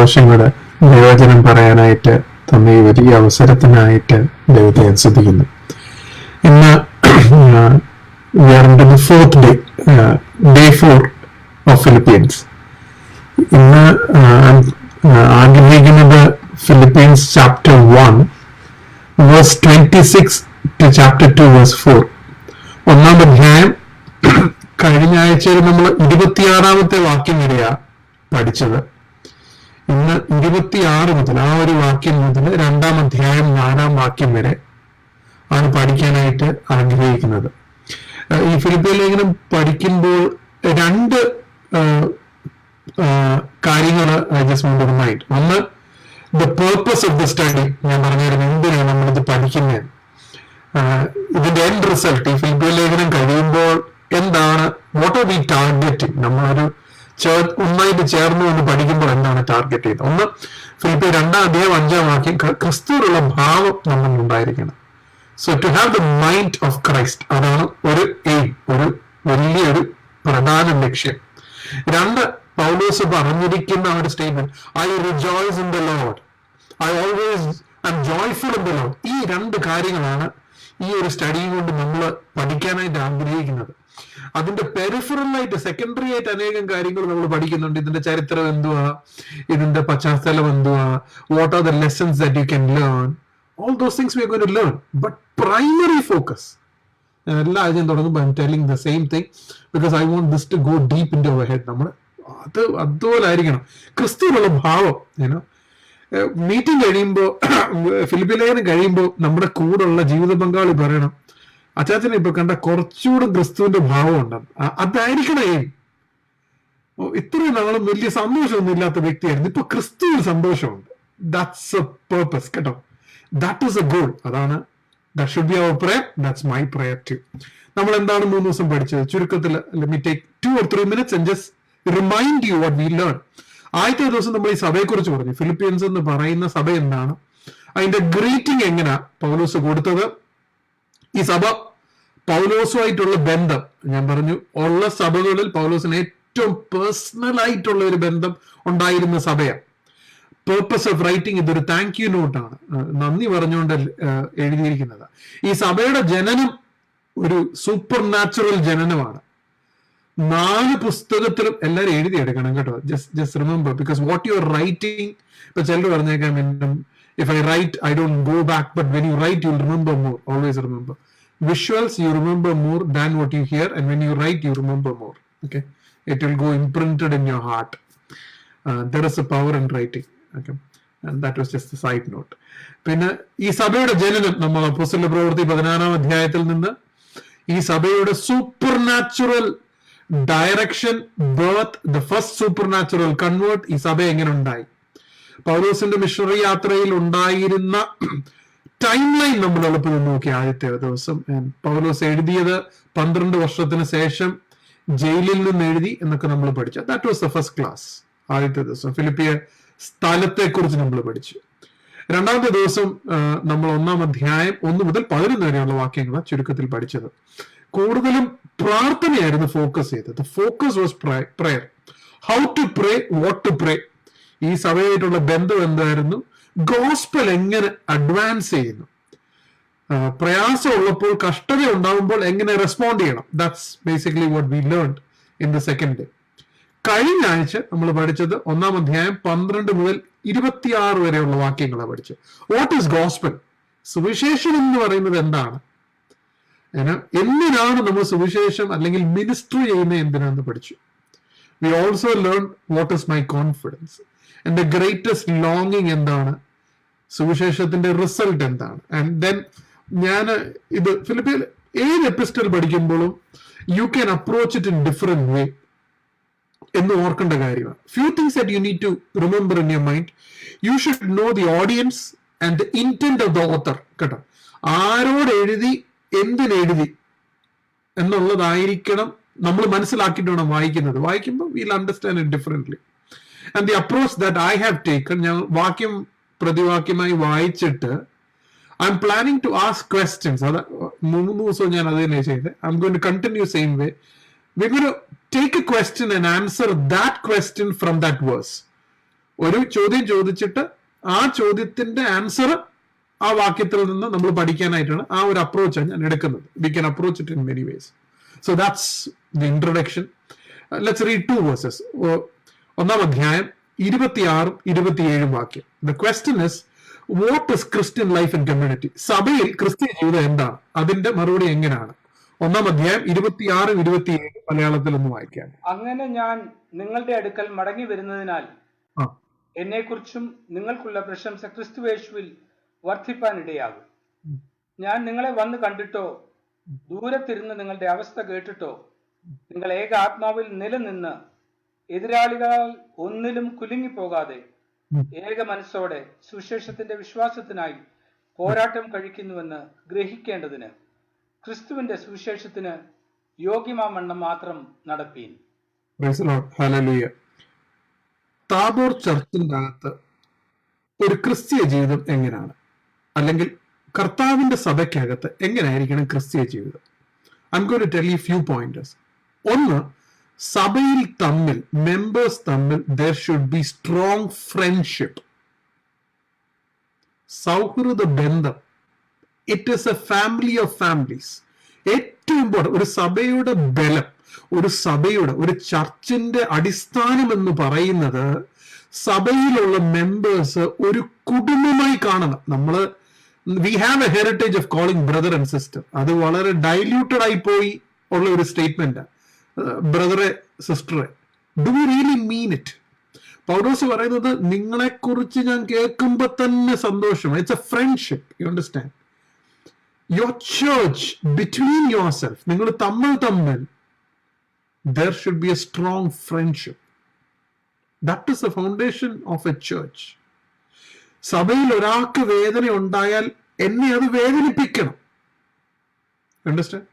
പ്രാവശ്യം കൂടെ ദൈവവചനം പറയാനായിട്ട് തന്ന ഈ വലിയ അവസരത്തിനായിട്ട് ദൈവത്തെ സ്തുതിക്കുന്നു. ഇന്ന് we are into the fourth day, day 4 of Philippians. ഇന്ന് ആഗ്രഹിക്കുന്നത് Philippians chapter 1 verse 26 to chapter 2 verse 4. ഒന്നാം അധ്യായം കഴിഞ്ഞ ആഴ്ചയിൽ നമ്മൾ 26-ാമത്തെ വാക്യം വരെയാണ് പഠിച്ചത്. ഇന്ന് 26 മുതൽ ആ ഒരു വാക്യം മുതൽ 2-ാം അധ്യായം 4-ാം വാക്യം വരെ ആണ് പഠിക്കാനായിട്ട് ആഗ്രഹിക്കുന്നത്. ഈ ഫിലിപ്പിയ ലേഖനം പഠിക്കുമ്പോൾ രണ്ട് കാര്യങ്ങൾ മൈൻഡ്. ഒന്ന്, the purpose of the study. ഞാൻ പറഞ്ഞിരുന്നു എന്തിനാണ് നമ്മളിത് പഠിക്കുന്നത്, ഇതിന്റെ എൻഡ് റിസൾട്ട്. ഈ ഫിലിപ്പിയ ലേഖനം കഴിയുമ്പോൾ എന്താണ്, വാട്ട് ആർ വി ടാർഗറ്റിംഗ്? നമ്മളൊരു ഒന്നായിട്ട് ചേർന്ന് വന്ന് പഠിക്കുമ്പോൾ എന്താണ് ടാർഗറ്റ് ചെയ്യുന്നത്? ഒന്ന്, ഫിലിപ്പിയ 2-ാം അധ്യായം 5-ാം വാക്യം, ക്രിസ്തുവിലുള്ള ഭാവം നമ്മൾ ഉണ്ടായിരിക്കണം. So to have the mind of Christ, അതാണ് ഒരു എയിം, ഒരു വലിയൊരു പ്രധാന ലക്ഷ്യം. 2, പൗലോസ് പറഞ്ഞിരിക്കുന്ന ഒരു statement, I rejoice in the Lord, I always am joyful in the Lord. ഈ 2 കാര്യങ്ങളാണ് ഈ ഒരു സ്റ്റഡിയും കൊണ്ട് നമ്മൾ പഠിക്കാനായിട്ട് ആഗ്രഹിക്കുന്നത്. അതിന്റെ പെരിഫറലായിട്ട്, സെക്കൻഡറി ആയിട്ട് അനേകം കാര്യങ്ങൾ നമ്മൾ പഠിക്കുന്നുണ്ട്. ഇതിന്റെ ചരിത്രം എന്തുവാ, ഇതിന്റെ പശ്ചാത്തലം എന്തുവാ, what are the lessons that you can learn. All those things we are going to learn, but primary focus, എല്ലാ ആഴ്ചയും തുടങ്ങുമ്പോൾ I'm telling the same thing because I want this to go deep into our head. നമ്മൾ അതുപോലെ ആയിരിക്കണം. ക്രിസ്തുവിനുള്ള ഭാവം. Meeting കഴിയുമ്പോൾ, ഫിലിപ്പിയ ലേഖനം കഴിയുമ്പോൾ നമ്മുടെ കൂടെയുള്ള ജീവിത പങ്കാളി പറയണം, അച്ചാച്ചനെ ഇപ്പൊ കണ്ട കുറച്ചുകൂടെ ക്രിസ്തുവിന്റെ ഭാവം ഉണ്ടെന്ന്. അതായിരിക്കണം ഏം. ഇത്രയും നാളും വലിയ സന്തോഷമൊന്നും ഇല്ലാത്ത വ്യക്തിയായിരുന്നു, ഇപ്പൊ ക്രിസ്തുവിൽ സന്തോഷമുണ്ട്. ദാറ്റ്സ് എ പേർപ്പസ് കേട്ടോ. That is a goal. അതാണ്, that should be our prayer. That's my prayer too. നമ്മൾ എന്താണ് 3 ദിവസം പഠിച്ചത്? ചുരുക്കത്തിൽ let me take 2 or 3 minutes and just remind you what we learned. ആദ്യത്തെ ദിവസം നമ്മൾ ഈ സഭയെ കുറിച്ച് പറഞ്ഞു. ഫിലിപ്പിയൻസ് എന്ന് പറയുന്ന സഭ എന്താണ്, അതിന്റെ ഗ്രീറ്റിംഗ് എങ്ങനെയാ പൗലോസ് കൊടുത്തത്, ഈ സഭ പൗലോസുമായിട്ടുള്ള ബന്ധം. ഞാൻ പറഞ്ഞു, ഉള്ള സഭകളിൽ പൗലോസിന് ഏറ്റവും പേഴ്സണൽ ആയിട്ടുള്ള ഒരു ബന്ധം ഉണ്ടായിരുന്ന സഭയാണ്. പേർപ്പസ് ഓഫ് റൈറ്റിംഗ് ഇതൊരു താങ്ക് യു നോട്ടാണ്, നന്ദി പറഞ്ഞുകൊണ്ട് എഴുതിയിരിക്കുന്നത്. ഈ സഭയുടെ ജനനം ഒരു സൂപ്പർ നാച്ചുറൽ ജനനമാണ്. 4 പുസ്തകത്തിലും എല്ലാവരും എഴുതിയെടുക്കണം കേട്ടോ. Just remember, because what you are writing. ഇപ്പൊ ചിലർ പറഞ്ഞേക്കാം, if I write I don't go back, but when you write you will remember more. Always remember visuals, you remember more than what you hear, and when you write you remember more. Okay, it will go imprinted in your heart. There is a power in writing. Okay. And that was just a side note. പിന്നെ ഈ സഭയുടെ ജനനം നമ്മൾ അപ്പോസ്തല പ്രവൃത്തി 16-ാം അധ്യായത്തിൽ നിന്ന് ഈ സഭയുടെ super natural direction, birth, the first super natural convert, ഈ സഭ എങ്ങനെ ഉണ്ടായി, പൗലോസിന്റെ മിഷണറി യാത്രയിൽ ഉണ്ടായിരുന്ന ടൈം ലൈൻ നമ്മൾ എളുപ്പം നോക്കി. ആദ്യത്തെ ദിവസം പൗലോസ് എഴുതിയത് 12 വർഷത്തിന് ശേഷം ജയിലിൽ നിന്ന് എഴുതി എന്നൊക്കെ നമ്മൾ പഠിച്ചു. That was the first class. ആദ്യത്തെ ദിവസം ഫിലിപ്പിയ സ്ഥലത്തെ കുറിച്ച് നമ്മൾ പഠിച്ചു. 2-ാമത്തെ ദിവസം നമ്മൾ 1-ാം അധ്യായം 1 മുതൽ 11 വരെയുള്ള വാക്യങ്ങൾ ചുരുക്കത്തിൽ പഠിച്ചത്. കൂടുതലും പ്രാർത്ഥനയായിരുന്നു ഫോക്കസ് ചെയ്തത്. Focus was prayer. How to pray, what to pray. ഈ സഭയായിട്ടുള്ള ബന്ധം എന്തായിരുന്നു, ഗോസ്പൽ എങ്ങനെ അഡ്വാൻസ് ചെയ്യുന്നു, പ്രയാസം ഉള്ളപ്പോൾ, കഷ്ടത ഉണ്ടാകുമ്പോൾ എങ്ങനെ റെസ്പോണ്ട് ചെയ്യണം. That's basically what we learned in the second day. കഴിഞ്ഞ ആഴ്ച നമ്മൾ പഠിച്ചത് 1-ാം അധ്യായം 12 മുതൽ 26 വരെയുള്ള വാക്യങ്ങളാണ് പഠിച്ചത്. What is gospel? സുവിശേഷം എന്ന് പറയുന്നത് എന്താണ്, എന്തിനാണ് നമ്മൾ സുവിശേഷം അല്ലെങ്കിൽ മിനിസ്ട്രി ചെയ്യുന്നത് എന്തിനാണെന്ന് പഠിച്ചു. We also learn what is my confidence, എന്റെ ഗ്രേറ്റസ്റ്റ് ലോങ്ങിങ് എന്താണ്, സുവിശേഷത്തിന്റെ റിസൾട്ട് എന്താണ്. ആൻഡ് ദെൻ ഞാൻ ഇത് ഫിലിപ്പിയൻ ഏത് എപ്പിസ്റ്റൽ പഠിക്കുമ്പോഴും you can approach it in different way എന്ന് ഓർക്കേണ്ട കാര്യമാണ്. Few things that you need to remember in your mind. You should know the audience and the intent of the author. കേട്ടോ, ആരോട് എഴുതി, എന്തിനെഴുതി എന്നുള്ളതായിരിക്കണം നമ്മൾ മനസ്സിലാക്കിയിട്ട് വേണം വായിക്കുന്നത്. വായിക്കുമ്പോൾ will understand it differently. And the approach that I have taken, ഞാൻ വാക്യം പ്രതിവാക്യമായി വായിച്ചിട്ട് I'm planning to ask questions. അത് 3 ദിവസവും ഞാൻ അത് തന്നെ ചെയ്തത്. I'm going to continue same way. We're going to take a question and answer that question from that verse. ഒരു ചോദ്യം ചോദിച്ചിട്ട് ആ ചോദ്യത്തിന്റെ ആൻസർ ആ വാക്യത്തിൽ നിന്ന് നമ്മൾ പഠിക്കാനായിട്ടാണ് ആ ഒരു അപ്രോച്ചാണ് ഞാൻ എടുക്കുന്നത്. We can approach it in many vase. So that's the introduction. Let's read 2 versus. 1-ാം അധ്യായം 26 27 വാക്യം. The question is what is Christian life and community? സഭയിൽ ക്രിസ്ത്യൻ ജീവിതം എന്താണ്? അതിന്റെ മറുപടി എങ്ങനെയാണ്? 1-ാം അധ്യായം 26 27 മലയാളത്തിൽ ഒന്ന് വായിക്കാം. അങ്ങനെ ഞാൻ നിങ്ങളുടെ അടുക്കൽ മടങ്ങി വരുന്നതിനാൽ എന്നെക്കുറിച്ചും നിങ്ങൾക്കുള്ള പ്രശംസ ക്രിസ്തുവേശുവിൽ വർദ്ധിപ്പാനിടയാകും. ഞാൻ നിങ്ങളെ വന്ന് കണ്ടിട്ടോ ദൂരത്തിരുന്ന് നിങ്ങളുടെ അവസ്ഥ കേട്ടിട്ടോ നിങ്ങൾ ഏക ആത്മാവിൽ നിലനിന്ന് എതിരാളികളാൽ ഒന്നിലും കുലുങ്ങിപ്പോകാതെ ഏക മനസ്സോടെ സുവിശേഷത്തിന്റെ വിശ്വാസത്തിനായി പോരാട്ടം കഴിക്കുന്നുവെന്ന് ഗ്രഹിക്കേണ്ടതിന് ക്രിസ്തുവിന്റെ സുവിശേഷത്തിന് യോഗ്യമാവണ്ണം മാത്രം നടപ്പീൻ. താബോർ ചർച്ചിന്റെ അകത്ത് ഒരു ക്രിസ്തീയ ജീവിതം എങ്ങനെയാണ്, അല്ലെങ്കിൽ കർത്താവിന്റെ സഭയ്ക്കകത്ത് എങ്ങനെയായിരിക്കണം ക്രിസ്തീയ ജീവിതം? I'm going to tell you few pointers. ഒന്ന്, സഭയിൽ തമ്മിൽ, മെമ്പേഴ്സ് തമ്മിൽ there should be strong friendship. സൗഹൃദ ബന്ധം. It is A family of families. ഏറ്റവും ഇമ്പോർട്ടൻ്റ്, ഒരു സഭയുടെ ബലം, ഒരു സഭയുടെ, ഒരു ചർച്ചിന്റെ അടിസ്ഥാനം എന്ന് പറയുന്നത് സഭയിലുള്ള മെമ്പേഴ്സ് ഒരു കുടുംബമായി കാണണം. നമ്മള് we have A heritage of calling brother and sister. അത് വളരെ ഡൈല്യൂട്ടഡ് ആയി പോയി ഉള്ള ഒരു സ്റ്റേറ്റ്മെന്റ്. ബ്രദറെ, സിസ്റ്ററെ, do you really mean it? Paulose പറയുന്നത് നിങ്ങളെ കുറിച്ച് ഞാൻ കേൾക്കുമ്പോ തന്നെ സന്തോഷം. It's a friendship. You understand? Your church, between yourself, നിങ്ങൾ തമ്മിൽ there should be a strong friendship. That is the foundation of a church. സഭയിൽ ഒരാൾക്ക് വേദന ഉണ്ടായാൽ എന്നെ അത് വേദനിപ്പിക്കണം. അണ്ടർസ്റ്റാൻഡ്?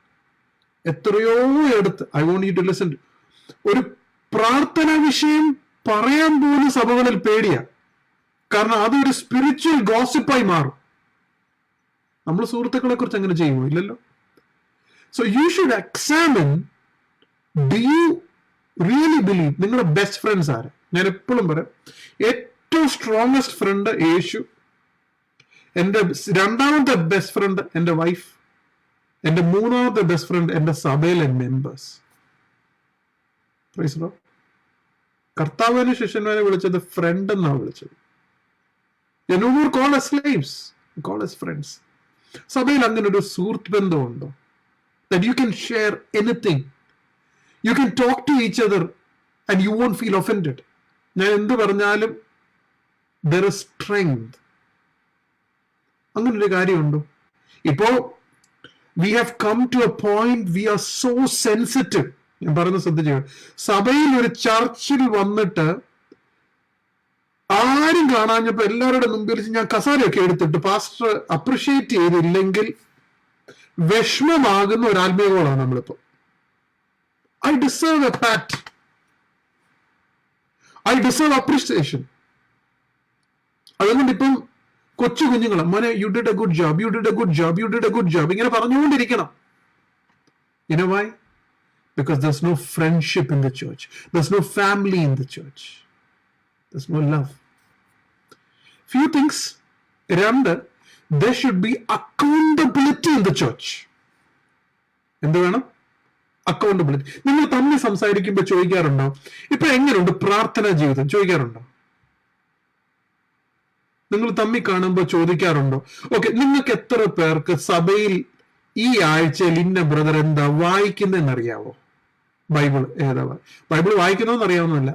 എത്രയോ എടുത്ത് I want you to listen. ഒരു പ്രാർത്ഥനാ വിഷയം പറയാൻ പോലും സഭകളിൽ പേടിയാ. കാരണം അതൊരു സ്പിരിച്വൽ ഗോസിപ്പായി മാറും. നമ്മൾ സുഹൃത്തുക്കളെ കുറിച്ച് അങ്ങനെ ചെയ്യുമോ? ഇല്ലല്ലോ. So you should examine, do you really believe? നിങ്ങളുടെ ബെസ്റ്റ് ഫ്രണ്ട്സ് ആര്? ഞാൻ എപ്പോഴും പറയാം, ഏറ്റവും സ്ട്രോങ്സ്റ്റ് ഫ്രണ്ട് യേശു, എന്റെ രണ്ടാമത്തെ ബെസ്റ്റ് ഫ്രണ്ട് എന്റെ വൈഫ്, എന്റെ മൂന്നാമത്തെ ബെസ്റ്റ് ഫ്രണ്ട് എന്റെ സഭയിലെ മെമ്പേഴ്സ്. കർത്താവിനെ ശിഷ്യന്മാരെ വിളിച്ചത് ഫ്രണ്ട് എന്നാണ് വിളിച്ചത്. No more call us slaves, call us friends. സഭയിൽ അങ്ങനെ ഒരു സുഹൃത്ത് ബന്ധമുണ്ടോ? That you can share anything. You can talk to each other and you won't feel offended. ഞാൻ എന്ത് പറഞ്ഞാലും there is strength. അങ്ങനൊരു കാര്യമുണ്ടോ? ഇപ്പോ we have come to a point we are so sensitive. ഞാൻ പറയുന്നത് ശ്രദ്ധിച്ചു. സഭയിൽ ഒരു ചർച്ചിൽ വന്നിട്ട് ആരും കാണാഞ്ഞപ്പോ എല്ലാവരുടെ മുമ്പിൽ ഞാൻ കസാരയൊക്കെ എടുത്തിട്ട് പാസ്റ്റർ അപ്രിഷിയേറ്റ് ചെയ്തില്ലെങ്കിൽ വിഷമമാകുന്ന ഒരു ആത്മീയതയോടാണ് നമ്മളിപ്പോ. I deserve a pat. I deserve appreciation. അതുകൊണ്ട് ഇപ്പം കൊച്ചു കുഞ്ഞുങ്ങളെ, മോനെ you did A good job, you did A good job, you did A good job, ഇങ്ങനെ പറഞ്ഞുകൊണ്ടിരിക്കണം. You know why? Because there's no friendship in the church. There's no family in the church. There's no love. Few things. രണ്ട്, there should be accountability in the church. എന്ത് വേണം? Accountability. നിങ്ങൾ തമ്മിൽ സംസാരിക്കുമ്പോൾ ചോദിക്കാറുണ്ടോ, ഇപ്പൊ എങ്ങനെയുണ്ട് പ്രാർത്ഥനാ ജീവിതം? ചോദിക്കാറുണ്ടോ? നിങ്ങൾ തമ്മിൽ കാണുമ്പോൾ ചോദിക്കാറുണ്ടോ? ഓക്കെ, നിങ്ങൾക്ക് എത്ര പേർക്ക് സഭയിൽ ഈ ആഴ്ചയിൽ ഇന്ന ബ്രദർ എന്താ വായിക്കുന്നതെന്നറിയാവോ? ബൈബിൾ ഏതാ ബൈബിൾ വായിക്കുന്നതെന്ന് അറിയാവുന്നതല്ല.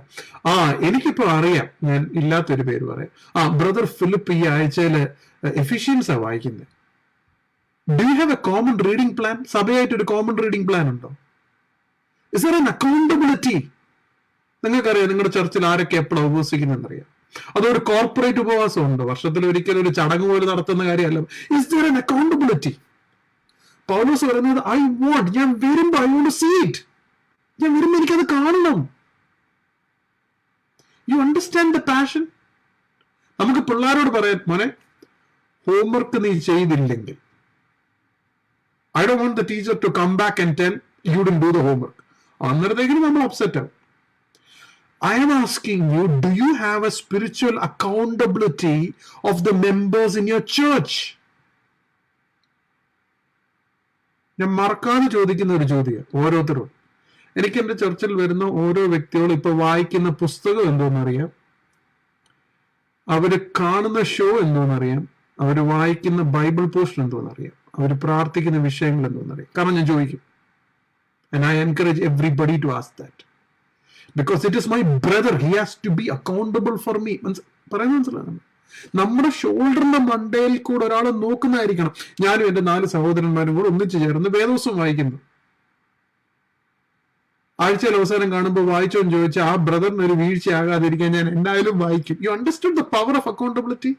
എനിക്കിപ്പോ അറിയാം, ഞാൻ ഇല്ലാത്തൊരു പേര് പറയാം. ബ്രദർ ഫിലിപ്പ് ഈ ആഴ്ചയില് എഫിഷ്യൻസാ വായിക്കുന്നത്. Do you have a common reading plan? സഭയായിട്ട് ഒരു കോമൺ റീഡിംഗ് പ്ലാൻ ഉണ്ടോ? Is there an accountability? നിങ്ങൾക്കറിയാം നിങ്ങളുടെ ചർച്ചിൽ ആരൊക്കെ എപ്പോഴാണ് ഉപവസിക്കുന്നതെന്നറിയാം. അതൊരു കോർപ്പറേറ്റ് ഉപവാസം ഉണ്ടോ? വർഷത്തിൽ ഒരിക്കലും ഒരു ചടങ്ങ് പോലെ നടത്തുന്ന കാര്യമല്ല. Is there an accountability? Paulose പറയുന്നത് ഞാൻ വരുമ്പോ I want to see it. ഞാൻ വരുമ്പോ എനിക്കത് കാണണം. You understand the passion? നമുക്ക് പിള്ളേരോട് പറയാം, മോനെ ഹോംവർക്ക് നീ ചെയ്തില്ലെങ്കിൽ I don't want the teacher to come back and tell you didn't do the homework. അന്നേരത്തേക്കിനും നമ്മൾ അപ്സെറ്റ് ആവും. I am asking you, do you have a spiritual accountability of the members in your church? ഞാൻ മറക്കാതെ ചോദിക്കുന്ന ഒരു ചോദ്യം ഓരോരുത്തരും. എനിക്ക് എൻ്റെ ചർച്ചിൽ വരുന്ന ഓരോ വ്യക്തികളും ഇപ്പൊ വായിക്കുന്ന പുസ്തകം എന്തോന്നറിയാം, അവര് കാണുന്ന ഷോ എന്തോന്നറിയാം, അവര് വായിക്കുന്ന ബൈബിൾ പോർഷൻ എന്തോന്നറിയാം, അവര് പ്രാർത്ഥിക്കുന്ന വിഷയങ്ങൾ എന്തോന്നറിയാം. കാരണം ഞാൻ ചോദിക്കും. And I encourage everybody to ask that. Because it is my brother. He has to be accountable for me. പറയുന്നത് മനസ്സിലാണ്. നമ്മുടെ ഷോൾഡറിന്റെ മണ്ടയിൽ കൂടെ ഒരാൾ നോക്കുന്നതായിരിക്കണം. ഞാനും എൻ്റെ 4 സഹോദരന്മാരും കൂടെ ഒന്നിച്ചു ചേർന്ന് വേദോസം വായിക്കുന്നു. ആഴ്ചയിൽ അവസാനം കാണുമ്പോൾ വായിച്ചോന്ന് ചോദിച്ചാൽ ആ ബ്രദറിന് ഒരു വീഴ്ചയാകാതിരിക്കാൻ ഞാൻ എന്തായാലും വായിക്കും. You understood the power of accountability.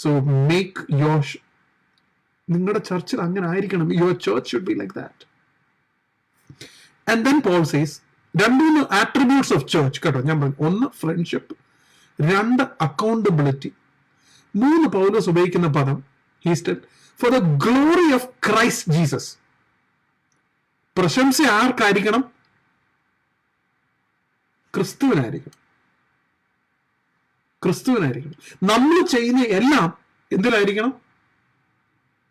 So make your, നിങ്ങളുടെ ചർച്ചിൽ അങ്ങനെ ആയിരിക്കണം. Your church should be like that. And then Paul says, 2 attributes of church കേട്ടോ ഞാൻ പറഞ്ഞു. 1 ഫ്രണ്ട്ഷിപ്പ്, 2 അക്കൗണ്ടബിലിറ്റി, 3 പൗലോസ് ഉപയോഗിക്കുന്ന പദം for the glory of Christ Jesus. പ്രശംസ ആർക്കായിരിക്കണം? ക്രിസ്തുവിനായിരിക്കണം. ക്രിസ്തുവിനായിരിക്കണം. നമ്മൾ ചെയ്യുന്ന എല്ലാം എന്തിലായിരിക്കണം?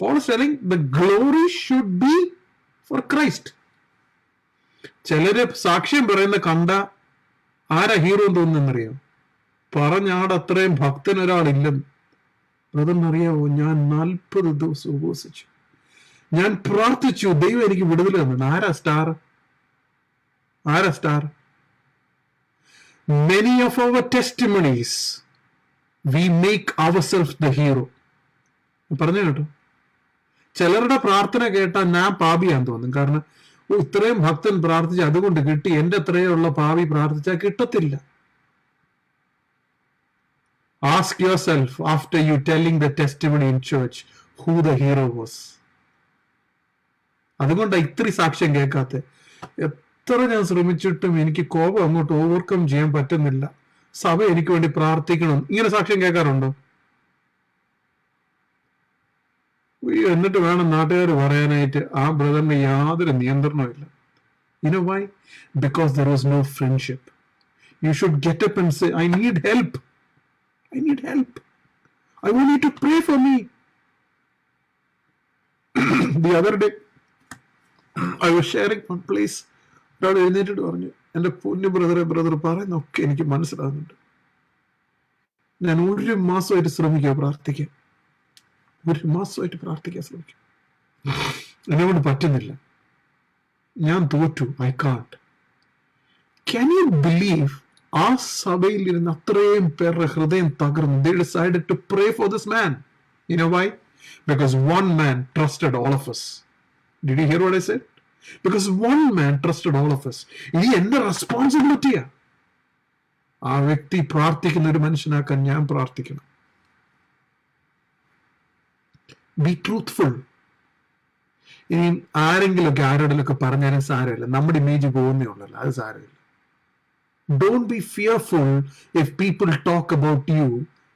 Paul is telling the glory should be for Christ. ചിലര് സാക്ഷ്യം പറയുന്ന കണ്ട ആരാ ഹീറോ തോന്നുന്നറിയോ? പറഞ്ഞാട് അത്രയും ഭക്തനൊരാളില്ലെന്ന്. അതെന്നറിയാവോ? ഞാൻ 40 ദിവസം ഉപവസിച്ചു, ഞാൻ പ്രാർത്ഥിച്ചു, ദൈവം എനിക്ക് വിടുതൽ തന്നു. ആരാ സ്റ്റാർ? ആരാ star? Many of our testimonies we make ourselves the hero. പറഞ്ഞു കേട്ടോ. ചിലരുടെ പ്രാർത്ഥന കേട്ടാൽ ഞാൻ പാപിയാന്ന് തോന്നും. കാരണം ഇത്രയും ഭക്തൻ പ്രാർത്ഥിച്ച് അതുകൊണ്ട് കിട്ടി, എന്റെ അത്രയുള്ള പാപി പ്രാർത്ഥിച്ചാൽ കിട്ടത്തില്ല. Ask your self after you telling the testimony in church who the hero was. അതുകൊണ്ടാണ് ഇത്രയും സാക്ഷ്യം കേൾക്കാത്ത. എത്ര ഞാൻ ശ്രമിച്ചിട്ടും എനിക്ക് കോപം അങ്ങോട്ട് ഓവർകം ചെയ്യാൻ പറ്റുന്നില്ല. സഭ എനിക്ക് വേണ്ടി പ്രാർത്ഥിക്കണം. ഇങ്ങനെ സാക്ഷ്യം കേൾക്കാറുണ്ടോ? എന്നിട്ട് വേണം നാട്ടുകാർ പറയാനായിട്ട് ആ ബ്രദറിന് യാതൊരു നിയന്ത്രണവും ഇല്ല. You know why? Because there was no friendship. You should get up and say, I need help. I need help. I want you to pray for me. The other day, I was sharing one place. ഒരാൾ എഴുന്നേറ്റിട്ട് പറഞ്ഞു, എൻ്റെ പൊന്നു brother പറയുന്നൊക്കെ എനിക്ക് മനസ്സിലാകുന്നുണ്ട്. ഞാൻ 1 മാസമായിട്ട് ശ്രമിക്കുക പ്രാർത്ഥിക്കാൻ. 1 മാസമായിട്ട് പ്രാർത്ഥിക്കാൻ ശ്രമിക്കും. എന്നെക്കൊണ്ട് പറ്റുന്നില്ല. ഞാൻ തോറ്റു. I can't. Can you believe? ആ സഭയിൽ ഇരുന്ന് അത്രയും പേരുടെ ഹൃദയം തകർന്നു. They decided to pray for this man. You know why? Because one man trusted all of us. Did you hear what I said? Because one man trusted all of us. ഇത് എന്റെ റെസ്പോൺസിബിലിറ്റിയാ. ആ വ്യക്തി പ്രാർത്ഥിക്കുന്ന ഒരു മനുഷ്യനാക്കാൻ ഞാൻ പ്രാർത്ഥിക്കണം. B truthful. ഇനി ആരെങ്കിലുമൊക്കെ ആരോടെങ്കിലൊക്കെ പറഞ്ഞാലും സാരമില്ല, നമ്മുടെ ഇമേജ് പോകുന്നേ ഉള്ളല്ലോ, അത് സാരമില്ല. Don't be fearful if people talk about you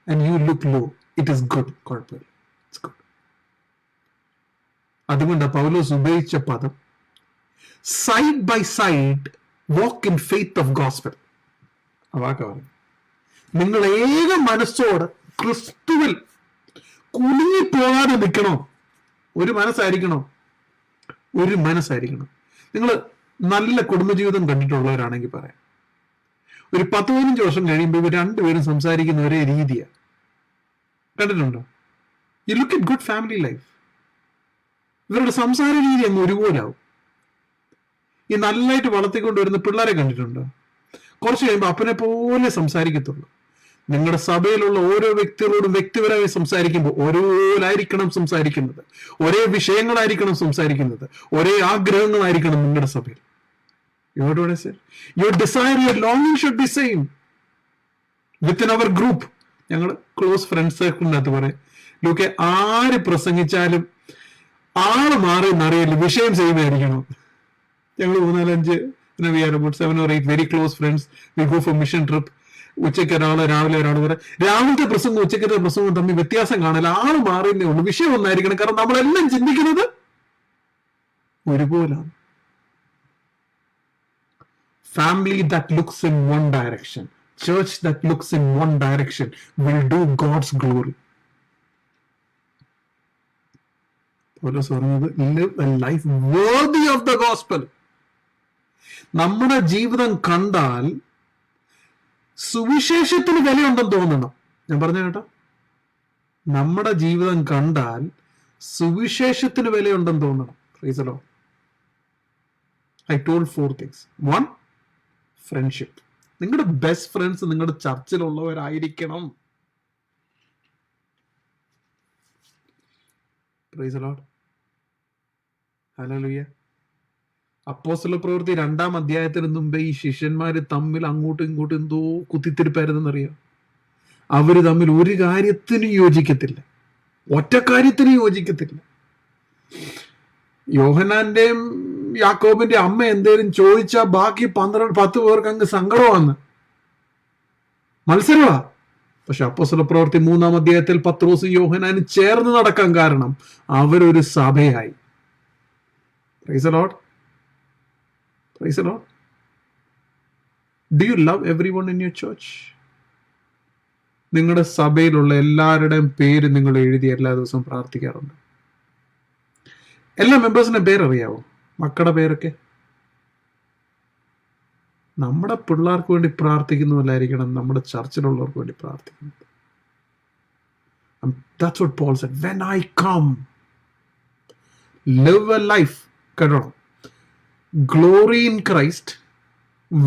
and you look low. It is good. കുഴപ്പമില്ല, ഇറ്റ്സ് ഗുഡ്. അതുകൊണ്ട് പൗലോസ് ഉപയോഗിച്ച പദം side by side walk in faith of gospel. ആ വാക്ക പറഞ്ഞു, നിങ്ങൾ ഏക മനസ്സോട് ക്രിസ്തുവിൽ കുലുങ്ങിപ്പോകാതെ നിൽക്കണോ. ഒരു മനസ്സായിരിക്കണോ? ഒരു മനസ്സായിരിക്കണം. നിങ്ങൾ നല്ല കുടുംബജീവിതം കണ്ടിട്ടുള്ളവരാണെങ്കിൽ പറയാം, ഒരു 10-15 വർഷം കഴിയുമ്പോൾ ഇവർ രണ്ടുപേരും സംസാരിക്കുന്ന ഒരേ രീതിയാണ്. കണ്ടിട്ടുണ്ടോ? You look at good family life. ഇവരുടെ സംസാര രീതി അങ്ങ് ഒരുപോലെ ആവും. ഈ നല്ലതായിട്ട് വളർത്തിക്കൊണ്ടുവരുന്ന പിള്ളേരെ കണ്ടിട്ടുണ്ടോ? കുറച്ച് കഴിയുമ്പോൾ അപ്പനെ പോലെ സംസാരിക്കത്തുള്ളൂ. നിങ്ങളുടെ സഭയിലുള്ള ഓരോ വ്യക്തികളോടും വ്യക്തിപരമായി സംസാരിക്കുമ്പോൾ ഓരോലായിരിക്കണം സംസാരിക്കുന്നത്, ഒരേ വിഷയങ്ങളായിരിക്കണം സംസാരിക്കുന്നത്, ഒരേ ആഗ്രഹങ്ങളായിരിക്കണം നിങ്ങളുടെ സഭയിൽ. യുവർ ഡിസയർ, യുവർ ലോങ്ങിങ് should be same within our group. ഞങ്ങൾ ക്ലോസ് ഫ്രണ്ട്സ് സർക്കിളിനകത്ത് പറയും, ലൂക്കെ ആര് പ്രസംഗിച്ചാലും ആള് മാറി എന്നറിയില്ല, വിഷയം സെയിം ആയിരിക്കണം. ഞങ്ങൾ 3-4-5 we are about 7 or 8 very close friends. We go for mission trip. ഉച്ചയ്ക്ക് ഒരാള്, രാവിലെ ഒരാൾ പറയാം. രാവിലത്തെ പ്രസംഗം ഉച്ചക്കത്തെ പ്രസംഗം തമ്മിൽ വ്യത്യാസം കാണില്ല, ആള് മാറിയേ ഉള്ളൂ, വിഷയം ഒന്നായിരിക്കണം. കാരണം നമ്മളെല്ലാം ചിന്തിക്കുന്നത് ഒരുപോലാണ്. family that looks in one direction, church that looks in one direction will do God's glory. പൗലോസ് പറഞ്ഞത് live a life worthy of the gospel. നമ്മുടെ ജീവിതം കണ്ടാൽ സുവിശേഷത്തിന് വിലയുണ്ടെന്ന് തോന്നണം. ഞാൻ പറഞ്ഞ കേട്ടോ, നമ്മുടെ ജീവിതം കണ്ടാൽ സുവിശേഷത്തിന് വിലയുണ്ടെന്ന് തോന്നണം. Praise the Lord. I told 4 things. 1, friendship. നിങ്ങളുടെ ബെസ്റ്റ് ഫ്രണ്ട്സ് നിങ്ങളുടെ ചർച്ചിലുള്ളവരായിരിക്കണം. Praise the Lord. Hallelujah. അപ്പോസ്തല പ്രവൃത്തി 2-ാം അധ്യായത്തിന് മുമ്പേ ഈ ശിഷ്യന്മാര് തമ്മിൽ അങ്ങോട്ടും ഇങ്ങോട്ടും എന്തോ കുത്തിത്തിരിപ്പായിരുന്നെന്നറിയാം. അവര് തമ്മിൽ ഒരു കാര്യത്തിനും യോജിക്കത്തില്ല, ഒറ്റ കാര്യത്തിനും യോജിക്കത്തില്ല. യോഹന്നാന്റെയും യാക്കോബിന്റെ അമ്മ എന്തേലും ചോദിച്ചാൽ ബാക്കി 10 പേർക്ക് അങ്ങ് സങ്കടമാണ്, മത്സരമാ. പക്ഷെ അപ്പോസ്തല പ്രവൃത്തി 3-ാം അധ്യായത്തിൽ പത്രോസ് യോഹന്നാനും ചേർന്ന് നടക്കാൻ കാരണം അവരൊരു സഭയായി. Praise the Lord. Praise the Lord. Do you love everyone in your church? നിങ്ങളുടെ സഭയിലുള്ള എല്ലാവരുടെയും പേര് നിങ്ങൾ എഴുതി എല്ലാ ദിവസവും പ്രാർത്ഥിക്കാറുണ്ട്? എല്ലാ മെമ്പേഴ്സിന്റെ പേരറിയാവോ? മക്കളുടെ പേരൊക്കെ? നമ്മുടെ പിള്ളേർക്ക് വേണ്ടി പ്രാർത്ഥിക്കുന്നതല്ലായിരിക്കണം നമ്മുടെ ചർച്ചിലുള്ളവർക്ക് വേണ്ടി പ്രാർത്ഥിക്കുന്നത്. That's what Paul said. When I come, live a life, കേട്ടോ, glory in Christ,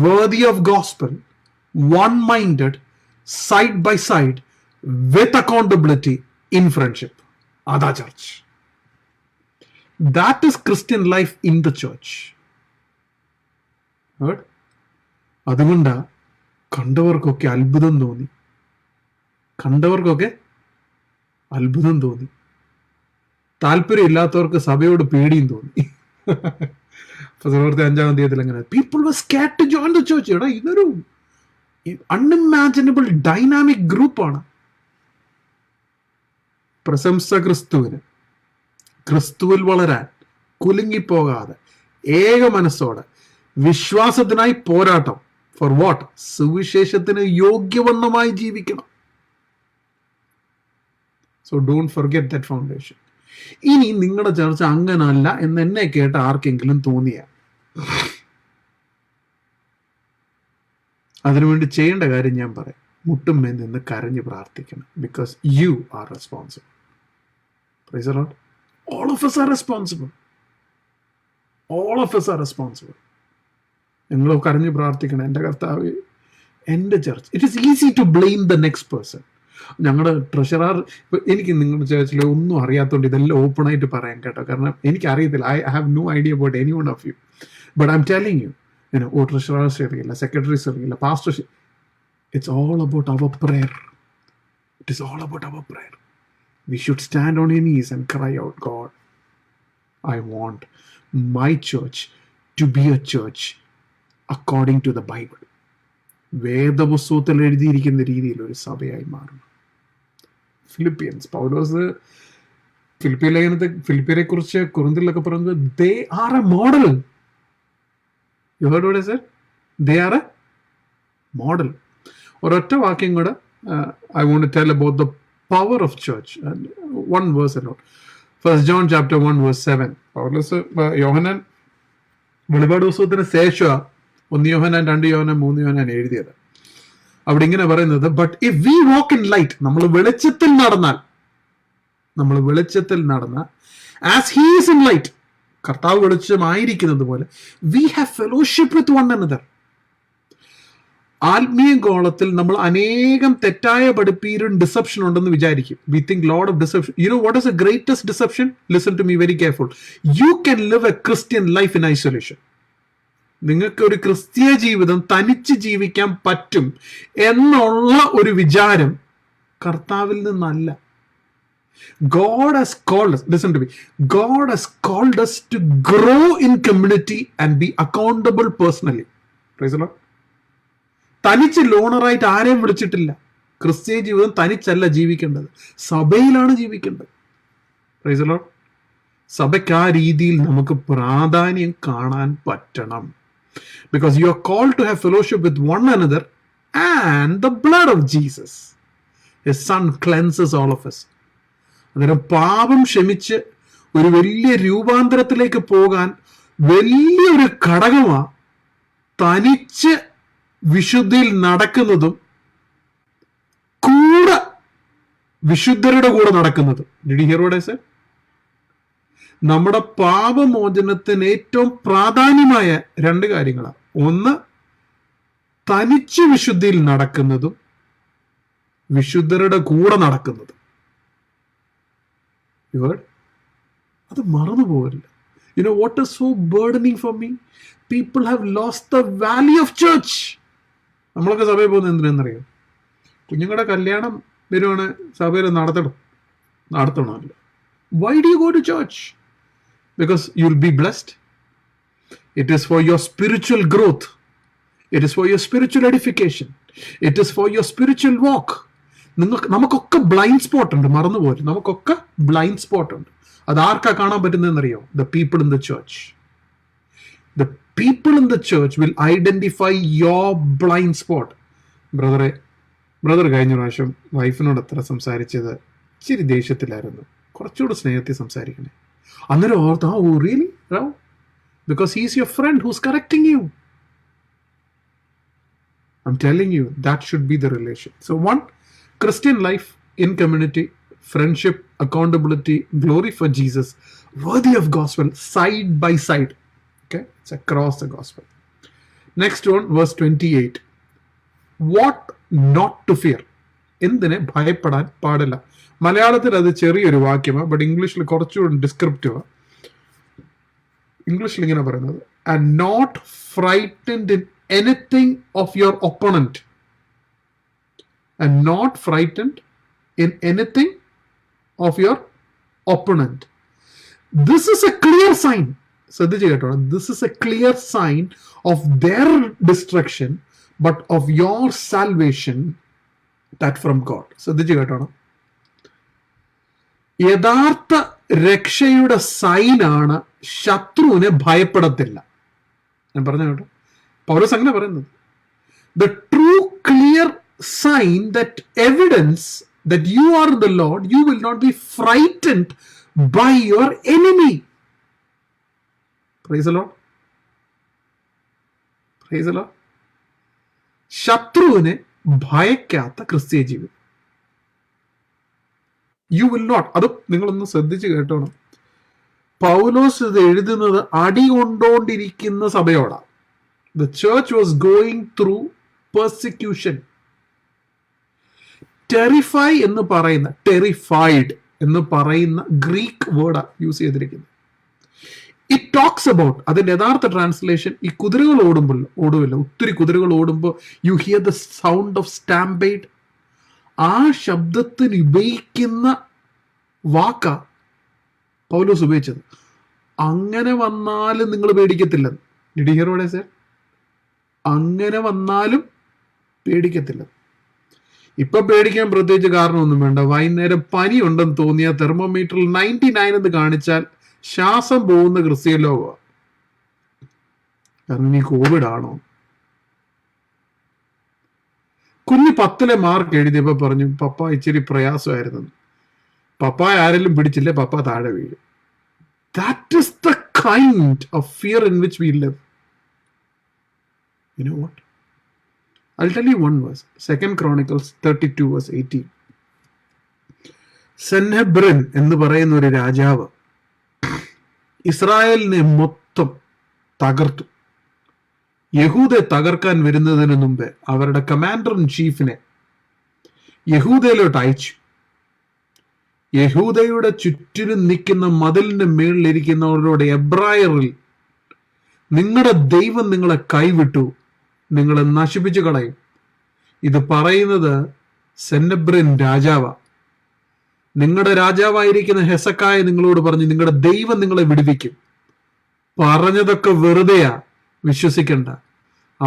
worthy of gospel, one-minded, side by side, with accountability in friendship. Ada church. That is Christian life in the church. Heard? അതുകൊണ്ടാ കണ്ടവർക്കൊക്കെ അത്ഭുതം തോന്നി. താല്പര്യമില്ലാത്തവർക്ക് സഭയോട് പേടിയും തോന്നി. 5-ാം അധ്യായത്തിൽ അങ്ങനെ people were scared to join the church. എടാ, ഇതൊരു അൺഇമാജിനബിൾ ഡൈനാമിക് ഗ്രൂപ്പാണ്. പ്രശംസ ക്രിസ്തുവിന്, ക്രിസ്തുവിൽ വളരാൻ, കുലുങ്ങിപ്പോകാതെ ഏക മനസ്സോടെ വിശ്വാസത്തിനായി പോരാട്ടം. For what? സുവിശേഷത്തിന് യോഗ്യവണ്ണമായി ജീവിക്കണം. So don't forget that foundation. ഇനി നിങ്ങളുടെ ചർച്ച അങ്ങനല്ല എന്ന് എന്നെ കേട്ട ആർക്കെങ്കിലും തോന്നിയ, അതിനുവേണ്ടി ചെയ്യേണ്ട കാര്യം ഞാൻ പറയാം. മുട്ടുമ്മേ നിന്ന് കരഞ്ഞ് പ്രാർത്ഥിക്കണം. Because you are responsible. Praise the Lord. All of us are responsible. All of us are responsible. നിങ്ങൾ കരഞ്ഞ് പ്രാർത്ഥിക്കണം, എൻ്റെ കർത്താവ്, എൻ്റെ church. It is easy to blame the next person. ഞങ്ങളുടെ ട്രഷറർ, എനിക്ക് നിങ്ങളുടെ ചർച്ചിൽ ഒന്നും അറിയാത്തതുകൊണ്ട് ഇതെല്ലാം ഓപ്പൺ ആയിട്ട് പറയാം കേട്ടോ, കാരണം എനിക്ക് അറിയത്തില്ല. I have no idea about any one of you, but I am telling you, oh treasurers അറിയില്ല, സെക്രട്ടറീസ് അറിയില്ല, pastors. It's all about our prayer. It is all about our prayer. We should stand on our knees and cry out, God, I want my church to be a church according to the Bible. വേദപുസ്തകത്തിൽ എഴുതിയിരിക്കുന്ന രീതിയിൽ ഒരു സഭയായി മാറണം. Philippians, പൗലോസ് ഫിലിപ്പിയ ലേഖനത്തെ, ഫിലിപ്പിയരെ കുറിച്ച് കൊരിന്ത്യരിലൊക്കെ പറയുന്നത് they are a model. You heard what I said? They are a model. ഒരൊറ്റ വാക്യം കൂടെ I want to tell about the power of church, and one verse alone. 1 John chapter 1 verse 7. പൗലോസ് യോഹന്നാൻ വെളിപാട് പുസ്തകത്തിന് ശേഷം 1 യോഹന്നാൻ 2 യോഹന്നാൻ 3 യോഹന്നാൻ എഴുതിയത്. അവിടെ ഇങ്ങനെ പറയുന്നത്, but if we walk in light, നമ്മൾ വെളിച്ചത്തിൽ നടന്നാൽ as he is in light, കർത്താവ് വെളിച്ചമായിരിക്കുന്നത് പോലെ, we have fellowship with one another. ആത്മീയ ഗോളത്തിൽ നമ്മൾ അനേകം തെറ്റായ പഠിപ്പീരും ഡിസെപ്ഷൻ ഉണ്ടെന്ന് വിചാരിക്കും. We think lot of deception. You know what is the greatest deception? Listen to me very careful. You can live a Christian life in isolation. നിങ്ങൾക്ക് ഒരു ക്രിസ്തീയ ജീവിതം തനിച്ച് ജീവിക്കാൻ പറ്റും എന്നുള്ള ഒരു വിചാരം കർത്താവിൽ നിന്നല്ല. God has called us, listen to me, God has called us to grow in community and be accountable personally. Praise the Lord. തനിച്ച് ലോണറായിട്ട് ആരെയും വിളിച്ചിട്ടില്ല. ക്രിസ്തീയ ജീവിതം തനിച്ചല്ല ജീവിക്കേണ്ടത്, സഭയിലാണ് ജീവിക്കേണ്ടത്. Praise the Lord. സഭയ്ക്ക് ആ രീതിയിൽ നമുക്ക് പ്രാധാന്യം കാണാൻ പറ്റണം. Because you are called to have fellowship with one another, and the blood of Jesus, his son, cleanses all of us. അന്നേരം പാപം ക്ഷമിച്ച് ഒരു വലിയ രൂപാന്തരത്തിലേക്ക് പോകാൻ വലിയൊരു ഘടകമാ തനിച്ച് വിശുദ്ധിയിൽ നടക്കുന്നതും കൂടെ വിശുദ്ധരുടെ കൂടെ നടക്കുന്നതും. Did you hear what I said? നമ്മുടെ പാപമോചനത്തിന് ഏറ്റവും പ്രാധാന്യമായ രണ്ട് കാര്യങ്ങളാണ്. ഒന്ന്, തനിച്ച് വിശുദ്ധിയിൽ നടക്കുന്നതും വിശുദ്ധരുടെ കൂടെ നടക്കുന്നതും. അത് മറന്നു പോകരുത്. You know what is so burdening for me? People have lost the value of church. നമ്മളൊക്കെ സഭയിൽ പോകുന്നത് എന്തിനെന്നറിയാം? കുഞ്ഞുങ്ങളുടെ കല്യാണം വരുവാണ്, സഭയിൽ നടത്തണമല്ലോ. Why do you go to church? Because you'll be blessed. It is for your spiritual growth. It is for your spiritual edification. It is for your spiritual walk. നമുക്കൊക്കെ blind spot ഉണ്ട്, മറന്നുപോലും. നമുക്കൊക്കെ ബ്ലൈൻഡ് സ്പോട്ട് ഉണ്ട്. അത് ആർക്കാ കാണാൻ പറ്റുന്നതെന്നറിയോ? The people in the church. The people in the church will identify your blind spot. Brother കഴിഞ്ഞ പ്രാവശ്യം വൈഫിനോട് അത്ര സംസാരിച്ചത് ഇച്ചിരി ദേഷ്യത്തിലായിരുന്നു. കുറച്ചുകൂടെ സ്നേഹത്തിൽ സംസാരിക്കണേ. അന്നേരം ഓർത്ത്, oh really? Because he is your friend who's correcting you. I'm telling you, that should be the relation. So one, Christian life in community, friendship, accountability, glory for Jesus, worthy of gospel, side by side. Okay, it's across the gospel. Next one, verse 28. What not to fear. എന്തിനെ ഭയപ്പെടാൻ പാടില്ല. മലയാളത്തിൽ അത് ചെറിയൊരു വാക്യമാണ്, but ഇംഗ്ലീഷിൽ കുറച്ചുകൂടി descriptive. ഇംഗ്ലീഷിൽ ഇങ്ങനെ പറയുന്നത്, and not frightened in anything of your opponent. And not frightened in anything of your opponent. This is a clear sign. This is a clear sign of their destruction, but of your salvation, that from God. യഥാർത്ഥ രക്ഷയുടെ സൈനാണ് ശത്രുവിനെ ഭയപ്പെടത്തില്ല. ഞാൻ പറഞ്ഞു കേട്ടോ, പൗലോസ് അങ്ങനെ പറയുന്നത്. The true clear sign, that evidence that you are the Lord, you will not be frightened by your enemy. Praise the Lord. Praise the Lord. ശത്രുവിനെ ഭയക്കാത്ത ക്രിസ്തീയ ജീവിതം. You will not. അത് നിങ്ങളൊന്ന് ശ്രദ്ധിച്ച് കേട്ടോണം. പൗലോസ് ഇത് എഴുതുന്നത് അടികൊണ്ടോണ്ടിരിക്കുന്ന സഭയോടാണ്. The church was going through persecution. Terrify എന്ന് പറയുന്ന, ടെറിഫൈഡ് എന്ന് പറയുന്ന ഗ്രീക്ക് വേർഡാ യൂസ് ചെയ്തിരിക്കുന്നത്. ഇറ്റ് ടോക്സ് അബൌട്ട്, അതിന്റെ യഥാർത്ഥ ട്രാൻസ്ലേഷൻ, ഈ കുതിരകൾ ഓടുമല്ലോ, ഒത്തിരി കുതിരകൾ ഓടുമ്പോൾ you hear the sound of stampede. ആ ശബ്ദത്തിന് ഉപയോഗിക്കുന്ന വാക്കാ പൗലോസ് ഉപയോഗിച്ചത്. അങ്ങനെ വന്നാലും നിങ്ങൾ പേടിക്കത്തില്ലെന്ന്. Did you hear what I said? അങ്ങനെ വന്നാലും പേടിക്കത്തില്ല. ഇപ്പൊ പേടിക്കാൻ പ്രത്യേകിച്ച് കാരണമൊന്നും വേണ്ട. വൈകുന്നേരം പനി ഉണ്ടെന്ന് തോന്നിയാൽ തെർമോമീറ്ററിൽ 99 എന്ന് കാണിച്ചാൽ ശ്വാസം പോകുന്ന ക്രിസ്തീയ ലോകമാണ്. കാരണം ഈ കോവിഡ് ആണോ? കുഞ്ഞ് 10ലെ മാർക്ക് എഴുതിയപ്പോ പറഞ്ഞു, പപ്പ ഇച്ചിരി പ്രയാസമായിരുന്നു. പപ്പ ആരെങ്കിലും പിടിച്ചില്ലേ പപ്പ താഴെ വീഴും. That is the kind of fear in which we live. You know what? I'll tell you one verse. 2 Chronicles 32 verse 18. സെന്നഹെബ്രൻ എന്ന് പറയുന്ന ഒരു രാജാവ് ഇസ്രായേലിനെ മൊത്തം തകർത്തു. യഹൂദയെ തകർക്കാൻ വരുന്നതിന് മുമ്പേ അവരുടെ കമാൻഡർ ഇൻ ചീഫിനെ യഹൂദയിലോട്ട് അയച്ചു. യഹൂദയുടെ ചുറ്റിനും നിൽക്കുന്ന മതിലിന്റെ മേളിലിരിക്കുന്നവരോട് എബ്രായറിൽ, നിങ്ങളുടെ ദൈവം നിങ്ങളെ കൈവിട്ടു, നിങ്ങളെ നശിപ്പിച്ചു കളയും. ഇത് പറയുന്നത് സെന്നഹെബ്രൻ രാജാവാ. നിങ്ങളുടെ രാജാവായിരിക്കുന്ന ഹെസക്കായ നിങ്ങളോട് പറഞ്ഞു, നിങ്ങളുടെ ദൈവം നിങ്ങളെ വിടുവിക്കും. പറഞ്ഞതൊക്കെ വെറുതെയാ, വിശ്വസിക്കണ്ട.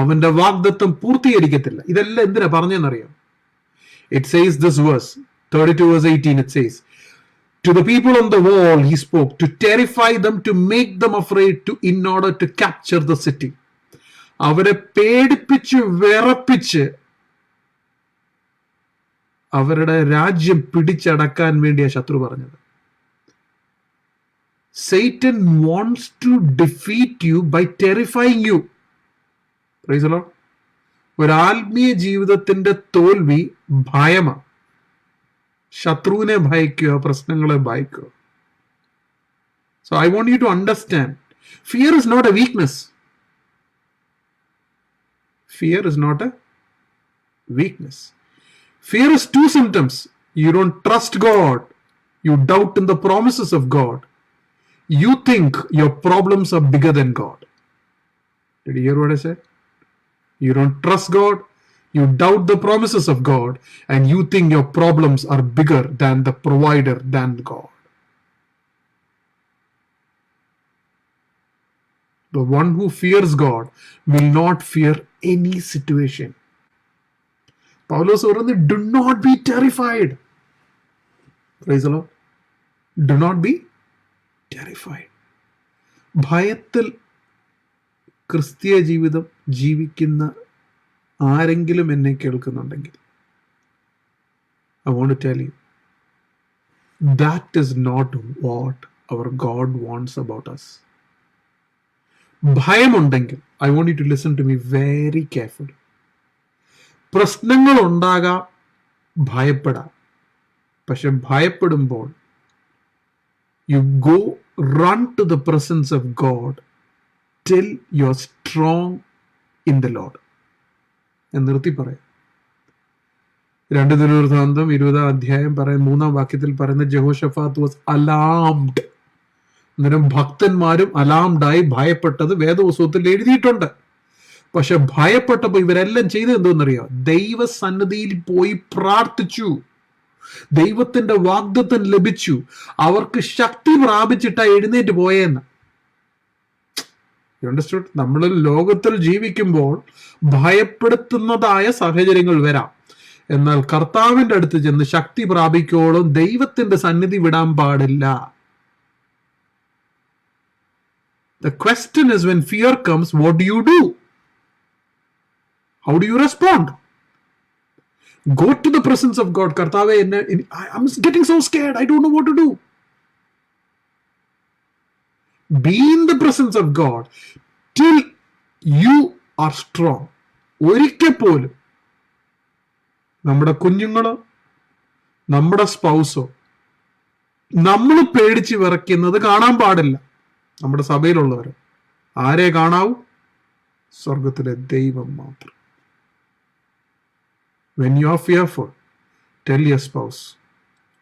അവന്റെ വാഗ്ദത്തം പൂർത്തീകരിക്കത്തില്ല. ഇതെല്ലാം എന്തിനാ പറഞ്ഞെന്നറിയാം? It says this verse 32 verse 18, it says, to the people on the wall he spoke, to terrify them, to make them afraid, in order to capture the city. അവരെ പേടിപ്പിച്ച് വിറപ്പിച്ച് അവരുടെ രാജ്യം പിടിച്ചടക്കാൻ വേണ്ടിയ ശത്രു പറഞ്ഞത്. Satan wants to defeat you by terrifying you. Praise the Lord. ഒരു ആത്മീയ ജീവിതത്തിന്റെ തോൽവി ഭയമാണ്. ശത്രുവിനെ ഭയക്കുക, പ്രശ്നങ്ങളെ ഭയക്കുക. So I want you to understand, fear is not a weakness. Fear is not a weakness. Fear is two symptoms. You don't trust God. You doubt in the promises of God. You think your problems are bigger than God. Did you hear what I said? You don't trust God. You doubt the promises of God. And you think your problems are bigger than the provider, than God. The one who fears God will not fear any situation. Paulos പറയുന്നത്, do not be terrified. Praise the Lord. Do not be terrified. ഭയത്തിൽ ക്രിസ്തീയ ജീവിതം ജീവിക്കുന്ന ആരെങ്കിലും എന്നെ കേൾക്കുന്നുണ്ടെങ്കിൽ, I want to tell you, that is not what our God wants about us. ഭയമുണ്ടെങ്കിൽ, I want you to listen to me very carefully. പ്രശ്നങ്ങൾ ഉണ്ടാകാം, ഭയപ്പെടാം. പക്ഷെ ഭയപ്പെടുമ്പോൾ you go run to the presence of God till you're strong in the Lord. ഞാൻ നിർത്തി പറയാം. 2 ദിനവൃത്താന്തം 20 അധ്യായം 3 വാക്യത്തിൽ പറയുന്ന, ജെഹോഷഫാത്ത് വാസ് അലാംഡ്. അന്നേരം ഭക്തന്മാരും അലാംഡായി ഭയപ്പെട്ടത് വേദപുസ്തകത്തിൽ എഴുതിയിട്ടുണ്ട്. പക്ഷെ ഭയപ്പെട്ടപ്പോ ഇവരെല്ലാം ചെയ്തത് എന്തോന്നറിയോ? ദൈവസന്നിധിയിൽ പോയി പ്രാർത്ഥിച്ചു. ദൈവത്തിന്റെ വാഗ്ദത്തം ലഭിച്ചു. അവർക്ക് ശക്തി പ്രാപിച്ചിട്ടാ എഴുന്നേറ്റ് പോയെന്ന്. നമ്മൾ ലോകത്തിൽ ജീവിക്കുമ്പോൾ ഭയപ്പെടുത്തുന്നതായ സാഹചര്യങ്ങൾ വരാം. എന്നാൽ കർത്താവിന്റെ അടുത്ത് ചെന്ന് ശക്തി പ്രാപിക്കോളം ദൈവത്തിന്റെ സന്നിധി വിടാൻ പാടില്ല. The question is, when fear comes, what do? How do you respond? Go to the presence of God. Kartave, I'm getting so scared. I don't know what to do. Be in the presence of God till you are strong. ഒരിക്കൽ പോലും നമ്മുടെ കുഞ്ഞുങ്ങളോ നമ്മുടെ സ്പൗസോ നമ്മൾ പേടിച്ച് വിറയ്ക്കുന്നത് കാണാൻ പാടില്ല. നമ്മുടെ സഭയിലുള്ളവർ ആരെ കാണാവൂ? സ്വർഗത്തിലെ ദൈവം മാത്രം. When you are fearful, tell your spouse,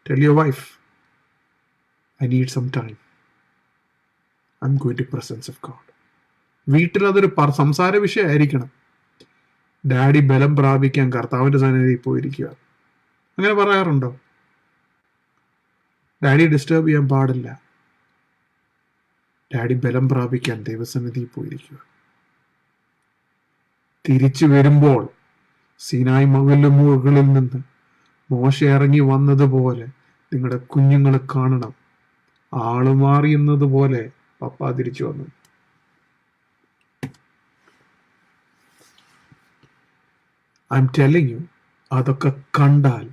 tell your wife, I need some time. I'm going to presence of God. വീട്ടിൽ അതൊരു സംസാര വിഷയമായിരിക്കണം. ഡാഡി ബലം പ്രാപിക്കാൻ കർത്താവിന്റെ സന്നിധിയിൽ പോയിരിക്കുക. അങ്ങനെ പറയാറുണ്ടോ? ഡാഡി ഡിസ്റ്റർബ് ചെയ്യാൻ പാടില്ല. ഡാഡി ബലം പ്രാപിക്കാൻ ദൈവസന്നിധിയിൽ പോയിരിക്കുക. തിരിച്ചു വരുമ്പോൾ സീനായ് മുകളിൽ നിന്ന് മോശ ഇറങ്ങി വന്നതുപോലെ നിങ്ങളുടെ കുഞ്ഞുങ്ങളെ കാണണം. ആള് മാറിയുന്നത് പോലെ പപ്പ തിരിച്ചു വന്നു. ഐ എം ടെല്ലിങ് യു, അതൊക്കെ കണ്ടാൽ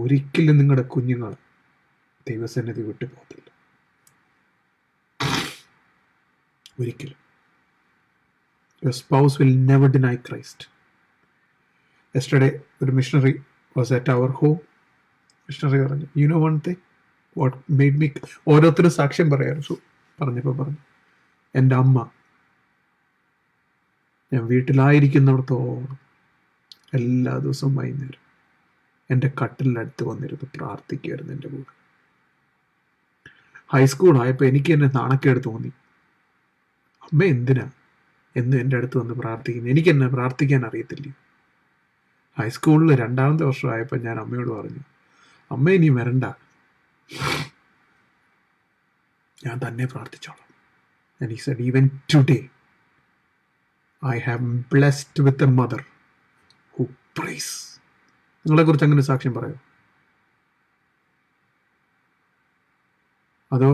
ഒരിക്കലും നിങ്ങളുടെ കുഞ്ഞുങ്ങൾ ദൈവസന്നിധി വിട്ടു പോകത്തില്ല. ഒരിക്കലും. Your spouse will never deny Christ. Yesterday, the missionary was at our home. Missionary പറഞ്ഞു, you know one thing, what made me, ഓരോരുത്തരും സാക്ഷ്യം പറഞ്ഞപ്പോ പറഞ്ഞു, എൻ്റെ അമ്മ ഞാൻ വീട്ടിലായിരിക്കുന്നിടത്തോളം എല്ലാ ദിവസവും വൈകുന്നേരം എൻ്റെ കട്ടിലിനടുത്ത് വന്നിരുന്ന് പ്രാർത്ഥിക്കുമായിരുന്നു എൻ്റെ കൂടെ. ഹൈസ്കൂൾ ആയപ്പോൾ എനിക്ക് എന്നെ നാണക്കേട് തോന്നി. അമ്മ എന്തിനാ എന്നും എൻ്റെ അടുത്ത് വന്ന് പ്രാർത്ഥിക്കുന്നു? എനിക്കെന്നെ പ്രാർത്ഥിക്കാൻ അറിയത്തില്ല. ഹൈസ്കൂളിൽ 2ാമത്തെ വർഷമായപ്പോൾ ഞാൻ അമ്മയോട് പറഞ്ഞു, അമ്മ ഇനി വരണ്ട, ഞാൻ തന്നെ പ്രാർത്ഥിച്ചോളാം. And he said, even today I am blessed with a mother who prays. നിങ്ങളെക്കുറിച്ച് അങ്ങനെ സാക്ഷ്യം പറയോ? അതോ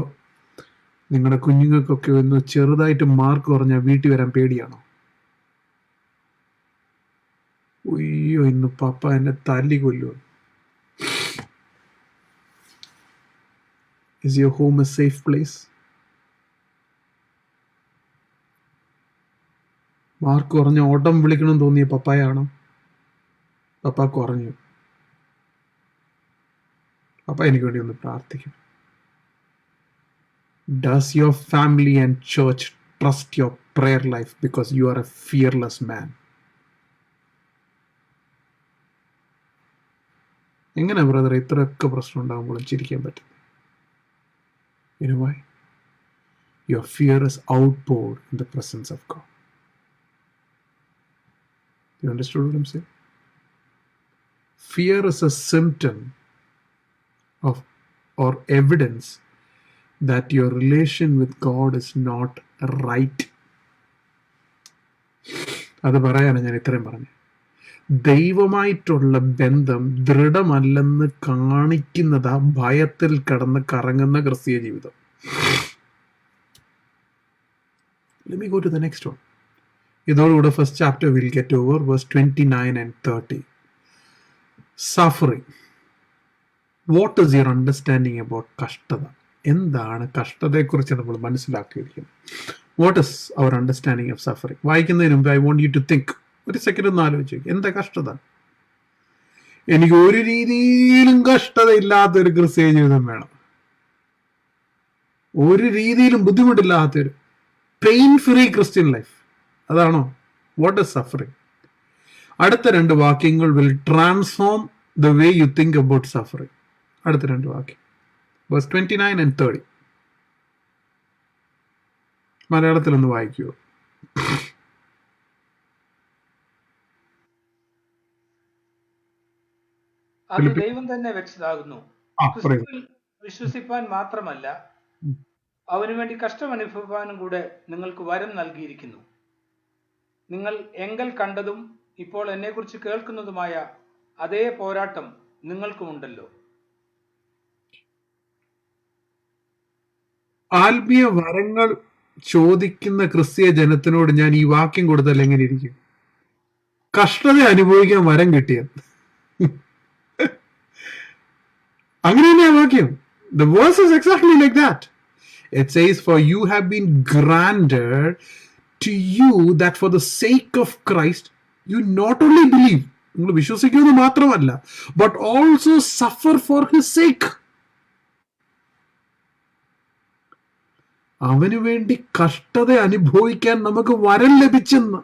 നിങ്ങളുടെ കുഞ്ഞുങ്ങൾക്കൊക്കെ ഒന്ന് ചെറുതായിട്ട് മാർക്ക് കുറഞ്ഞാൽ വീട്ടിൽ വരാൻ പേടിയാണോ? അയ്യോ, ഇന്ന് പപ്പ എന്നെ തല്ലി കൊല്ലുമോ? Is your home a safe place? Mark കുറഞ്ഞ ഓട്ടം വിളിക്കണം തോന്നിയ പപ്പായാണോ? പപ്പ കുറഞ്ഞു. പപ്പ എനിക്ക് വേണ്ടി ഒന്ന് പ്രാർത്ഥിക്കും. Does your family and church trust your prayer life because you are a fearless man? എങ്ങനെ ബ്രദർ ഇത്രയൊക്കെ പ്രശ്നം ഉണ്ടാകുമ്പോഴും ചിരിക്കാൻ പറ്റും? You know why? Your fear is outpoured in the presence of God. You understood what I'm saying? Fear is a symptom of or evidence that your relation with God is not right. അത് പറയാനാണ് ഞാൻ ഇത്രയും പറഞ്ഞു. ദൈവമായിട്ടുള്ള ബന്ധം ദൃഢമല്ലെന്ന് കാണിക്കുന്നതാ ഭയത്തിൽ കിടന്ന് കറങ്ങുന്ന ക്രിസ്തീയ ജീവിതം. Let me go to the next one. ഇതോടുകൂടെ first chapter will get over. Verse 29 and 30. Suffering. What is your understanding about കഷ്ടത? എന്താണ് കഷ്ടതയെക്കുറിച്ച് നമ്മൾ മനസ്സിലാക്കിയിരിക്കുന്നത്? What is our understanding of suffering? വായിക്കുന്നതിന് മുമ്പ് I want you to think. ഒരു second ഒന്ന് ആലോചിച്ച് എന്താ കഷ്ടത? എനിക്ക് ഒരു രീതിയിലും കഷ്ടത ഇല്ലാത്തൊരു ക്രിസ്തീയ ജീവിതം വേണം. ഒരു രീതിയിലും ബുദ്ധിമുട്ടില്ലാത്തൊരു പെയിൻ ഫ്രീ ക്രിസ്ത്യൻ ലൈഫ്. അതാണോ? What is suffering? അടുത്ത രണ്ട് വാക്യങ്ങൾ will transform the way you think about suffering. അടുത്ത രണ്ട് വാക്യം വേഴ്സ് 29 and 30. മലയാളത്തിലൊന്ന് വായിക്കുമോ? അത് ദൈവം തന്നെ വെച്ചതാകുന്നു. ക്രിസ്തുവിൽ വിശ്വസിപ്പാൻ മാത്രമല്ല, അവനു വേണ്ടി കഷ്ടം അനുഭവിപ്പാനും കൂടെ നിങ്ങൾക്ക് വരം നൽകിയിരിക്കുന്നു. നിങ്ങൾ എങ്കൽ കണ്ടതും ഇപ്പോൾ എന്നെക്കുറിച്ച് കേൾക്കുന്നതുമായ അതേ പോരാട്ടം നിങ്ങൾക്കുമുണ്ടല്ലോ. ആത്മീയ വരങ്ങൾ ചോദിക്കുന്ന ക്രിസ്തീയ ജനത്തിനോട് ഞാൻ ഈ വാക്യം കൊടുത്താൽ എങ്ങനെ ഇരിക്കും? കഷ്ടത അനുഭവിക്കാൻ വരം കിട്ടിയത്. അങ്ങനെ തന്നെയാ വാക്യം. The verse is exactly like that. It says, for you have been granted to you that for the sake of Christ you not only believe, നിങ്ങൾ വിശ്വസിക്കുന്നത് മാത്രമല്ല, but also suffer for his sake. അവന് വേണ്ടി കഷ്ടത അനുഭവിക്കാൻ നമുക്ക് വരം ലഭിച്ചെന്ന്.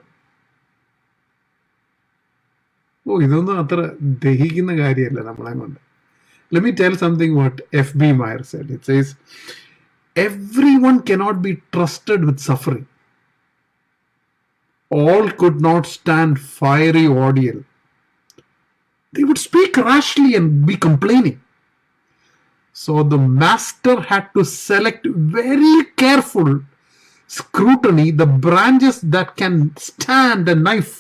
ഇതൊന്നും അത്ര ദഹിക്കുന്ന കാര്യമല്ല നമ്മളെ കൊണ്ട്. Let me tell something what F.B. Meyer said. It says, everyone cannot be trusted with suffering. All could not stand fiery ordeal. They would speak rashly and be complaining. So the master had to select very careful scrutiny the branches that can stand a knife.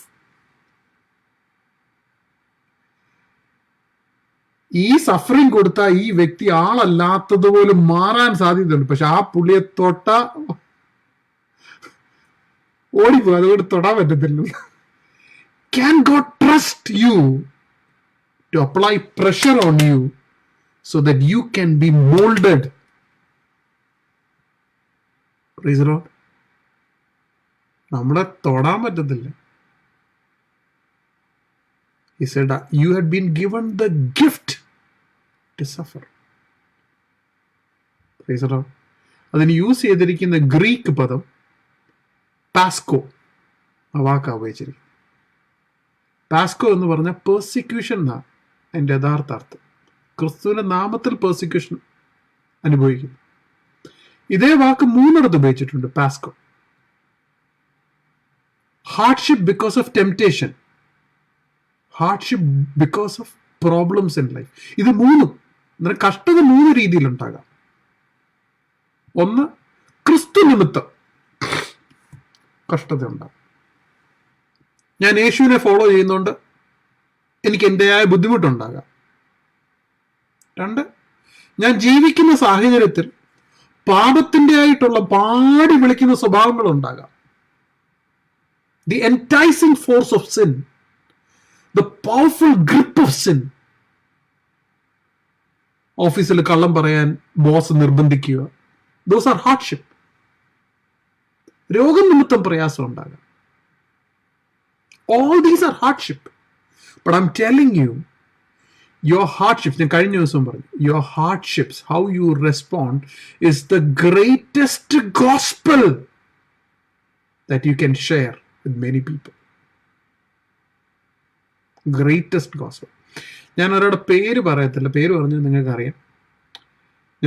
ഈ suffering കൊടുത്ത ഈ വ്യക്തി ആളല്ലാത്തതുപോലെ മാറാൻ സാധ്യതയുണ്ട്. പക്ഷെ ആ പുള്ളിയെ തൊട്ട ഓടിപ്പോ, അതുകൊണ്ട് തൊടാൻ പറ്റത്തില്ല. Can God trust you to apply pressure on you so that you can be molded? Praise the Lord. നമ്മളെ തൊടാൻ പറ്റത്തില്ല. He said, you had been given the gift to suffer. Praise the Lord. അതിന് use ചെയ്തിരിക്കുന്ന Greek പദം പാസ്കോ, ആ വാക്കാ ഉപയോഗിച്ചിരിക്കുന്നത്. പാസ്കോ എന്ന് പറഞ്ഞാൽ പെർസിക്യൂഷൻ എന്നാണ് എൻ്റെ യഥാർത്ഥ അർത്ഥം. ക്രിസ്തുവിന്റെ നാമത്തിൽ പെർസിക്യൂഷൻ അനുഭവിക്കുന്നു. ഇതേ വാക്ക് മൂന്നിടത്ത് ഉപയോഗിച്ചിട്ടുണ്ട്. Pasco, hardship because of temptation, hardship because of problems in life. ഇത് മൂന്നും കഷ്ടത മൂന്ന് രീതിയിലുണ്ടാകാം. ഒന്ന്, ക്രിസ്തു നിമിത്തം കഷ്ടത ഉണ്ടാകും. ഞാൻ യേശുവിനെ ഫോളോ ചെയ്യുന്നതുകൊണ്ട് എനിക്ക് എൻ്റെതായ ബുദ്ധിമുട്ടുണ്ടാകാം. രണ്ട്, ഞാൻ ജീവിക്കുന്ന സാഹചര്യത്തിൽ പാപത്തിന്റെ ആയിട്ടുള്ള പാടി വിളിക്കുന്ന സ്വഭാവങ്ങൾ ഉണ്ടാകാം. The enticing force of sin, the powerful grip of sin. ഓഫീസിൽ കള്ളം പറയാൻ ബോസ് നിർബന്ധിക്കുക. Those are hardship. രോഗം നിമിത്തം പ്രയാസം ഉണ്ടാകാം. All these are hardship. But I'm telling you, your hardships, ഞാൻ കഴിഞ്ഞ ദിവസം പറഞ്ഞു, your hardships, how you respond is the greatest gospel that you can share with many people. Greatest gospel. ഞാൻ ഒരാളുടെ പേര് പറയത്തില്ല, പേര് പറഞ്ഞാൽ നിങ്ങൾക്ക് അറിയാം.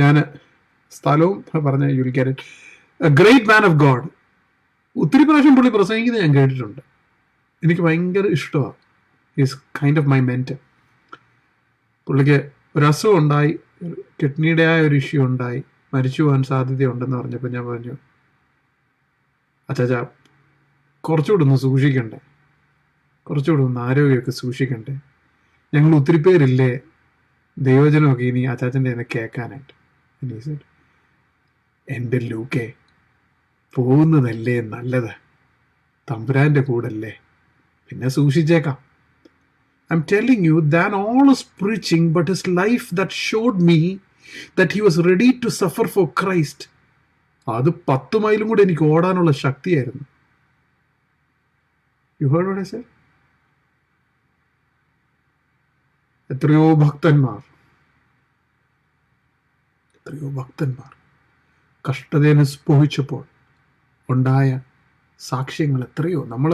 ഞാൻ സ്ഥലവും പറഞ്ഞ you will get it. A great man of God. ഒത്തിരി പ്രാവശ്യം പുള്ളി പ്രസംഗിക്കുന്നത് ഞാൻ കേട്ടിട്ടുണ്ട്. എനിക്ക് ഭയങ്കര ഇഷ്ടമാണ്. Is kind of my mentor. പുള്ളിക്ക് ഒരു അസുഖം ഉണ്ടായി, കിഡ്നിയുടെ ആയ ഒരു ഇഷ്യൂ ഉണ്ടായി, മരിച്ചു പോകാൻ സാധ്യതയുണ്ടെന്ന് പറഞ്ഞപ്പോൾ ഞാൻ പറഞ്ഞു, അച്ചാച്ചാ കുറച്ചുകൂടെ ഒന്ന് സൂക്ഷിക്കണ്ടേ, കുറച്ചുകൂടെ ഒന്ന് ആരോഗ്യമൊക്കെ സൂക്ഷിക്കണ്ടേ. ഞങ്ങൾ ഒത്തിരി പേരില്ലേ ദൈവജനമൊക്കെ ഇനി അച്ചാച്ചൻ്റെ എന്നെ കേൾക്കാനായിട്ട്. എൻ്റെ ലൂക്കേ, പോകുന്നതല്ലേ നല്ലത്, തമ്പുരാൻ്റെ കൂടല്ലേ, പിന്നെ സൂക്ഷിച്ചേക്കാം. I'm telling you, than all his preaching, but his life that showed me that he was ready to suffer for Christ. അത് 10 മൈലും കൂടെ എനിക്ക് ഓടാനുള്ള ശക്തിയായിരുന്നു. You heard what I said? എത്രയോ ഭക്തന്മാർ കഷ്ടത അനുഭവിച്ചപ്പോൾ ഉണ്ടായ സാക്ഷ്യങ്ങൾ എത്രയോ. നമ്മൾ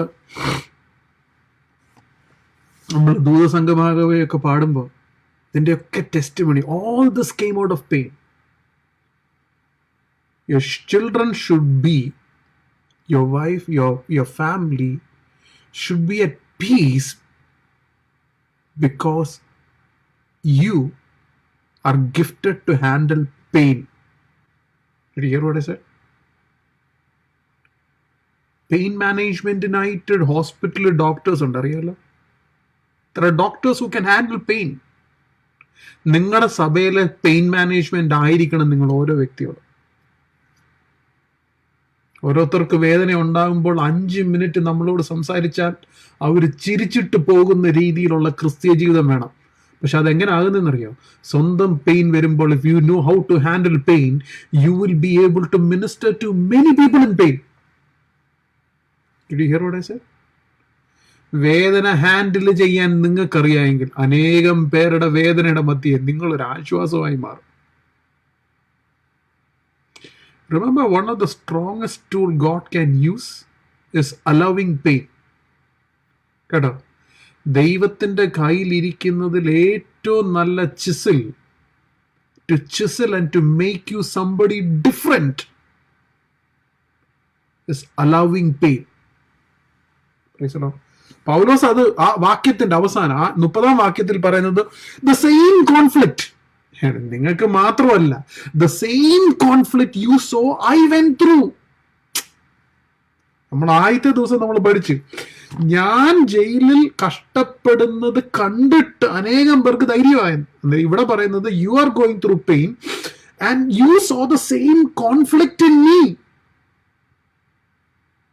ദൂതസംഗമാകവെയൊക്കെ പാടുമ്പോൾ ഇതിൻ്റെയൊക്കെ testimony. All this came out of pain. Your children should be, your wife, your family should be at peace because you are gifted to handle pain. Did you hear what I said? Pain management united hospital doctors ഉണ്ട്, അറിയാലോ. There are doctors who can handle pain. നിങ്ങളുടെ സഭയിലെ pain management ആയിരിക്കണം നിങ്ങൾ ഓരോ വ്യക്തിയോടും. ഓരോരുത്തർക്ക് വേദന ഉണ്ടാകുമ്പോൾ 5 മിനിറ്റ് നമ്മളോട് സംസാരിച്ചാൽ അവർ ചിരിച്ചിട്ട് പോകുന്ന രീതിയിലുള്ള ക്രിസ്തീയ ജീവിതം വേണം. പക്ഷെ അതെങ്ങനെ ആകുന്നതെന്നറിയോ? സ്വന്തം പെയിൻ വരുമ്പോൾ, if you know how to handle pain, you will be able to minister to many people in pain. Did you hear what I said? വേദന ഹാൻഡിൽ ചെയ്യാൻ നിങ്ങൾക്കറിയാമെങ്കിൽ അനേകം പേരുടെ വേദനയുടെ മധ്യേ നിങ്ങളൊരു ആശ്വാസമായി മാറും. Remember, one of the strongest tool God can use is allowing pain. കേട്ടോ, ദൈവത്തിന്റെ കയ്യിലിരിക്കുന്നതിൽ ഏറ്റവും നല്ല ചിസിൽ, to chisel and to make you somebody different, is allowing pain. പൗലോസ് അത് ആ വാക്യത്തിന്റെ അവസാനം, ആ 30-ാം വാക്യത്തിൽ പറയുന്നത്, the same conflict, നിങ്ങൾക്ക് മാത്രമല്ല, the same conflict you saw I went through. നമ്മൾ ആദ്യത്തെ ദിവസം നമ്മൾ പഠിച്ചു, ഞാൻ ജയിലിൽ കഷ്ടപ്പെടുന്നത് കണ്ടിട്ട് അനേകം പേർക്ക് ധൈര്യമായെന്ന്. ഇവിടെ പറയുന്നത്, you are going through pain and you so the same conflict in me.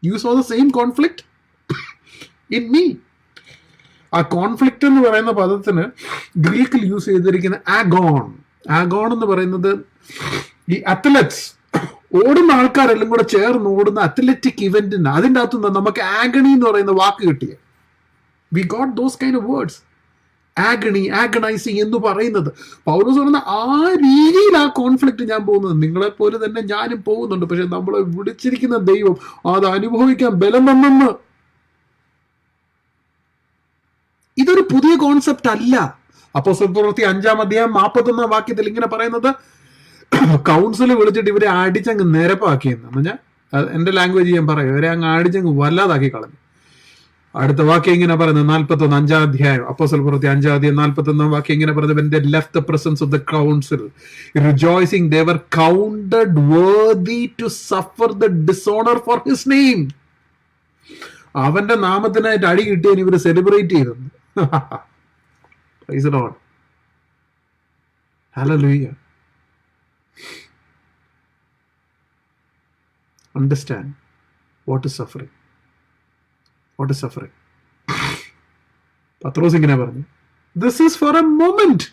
You so the same conflict in me. ആ കോൺഫ്ലിക്റ്റ് എന്ന് പറയുന്ന പദത്തിന് ഗ്രീക്കിൽ യൂസ് ചെയ്തിരിക്കുന്ന ആഗോൺ. ആഗോൺ എന്ന് പറയുന്നത് ഈ അത്ലറ്റ്സ്, ഓടുന്ന ആൾക്കാരെല്ലാം കൂടെ ചേർന്ന് ഓടുന്ന അത്ലറ്റിക് ഇവന്റിന്, അതിൻ്റെ അകത്തുനിന്ന് നമുക്ക് ആഗണി എന്ന് പറയുന്ന വാക്ക് കിട്ടിയ. We got those kind of words. Agony, agonizing എന്ന് പറയുന്നത്, പൗലോസ് പറയുന്ന ആ രീതിയിൽ ആ കോൺഫ്ലിക്റ്റ് ഞാൻ പോകുന്നത്. നിങ്ങളെപ്പോലെ തന്നെ ഞാനും പോകുന്നുണ്ട്. പക്ഷെ നമ്മളെ വിളിച്ചിരിക്കുന്ന ദൈവം അത് അനുഭവിക്കാൻ ബലം തന്നെന്ന്. ഇതൊരു പുതിയ കോൺസെപ്റ്റ് അല്ല. അപ്പോസ്തല പ്രവൃത്തി 5-ാം അധ്യായം 41-ാം വാക്യത്തിൽ ഇങ്ങനെ പറയുന്നത്, കൗൺസിൽ വിളിച്ചിട്ട് ഇവരെ അടിച്ചങ്ങ് നിരപ്പാക്കിയെന്ന് പറഞ്ഞാൽ, എന്റെ ലാംഗ്വേജ് ഞാൻ പറയും, ഇവരെ അങ്ങ് അടിച്ചങ്ങ് വല്ലാതാക്കി കളഞ്ഞു. അടുത്ത വാക്യം ഇങ്ങനെ പറയുന്നത്, 41 5-ാം അധ്യായം അപ്പോസ്തല പ്രവൃത്തി 5-ാം അധ്യായം 41-ാം വാക്യം ഇങ്ങനെ പറയുന്നത്, when they left the presence of the council rejoicing, they were counted worthy to suffer the dishonor for his name. അവന്റെ നാമത്തിനായിട്ട് അടി കിട്ടിയതിന് ഇവര് സെലിബ്രേറ്റ് ചെയ്തെന്ന്. Praise the Lord. Hallelujah. understand what is suffering. What is suffering? പത്രോസ് ഇങ്ങനെ പറഞ്ഞു, this is for a moment.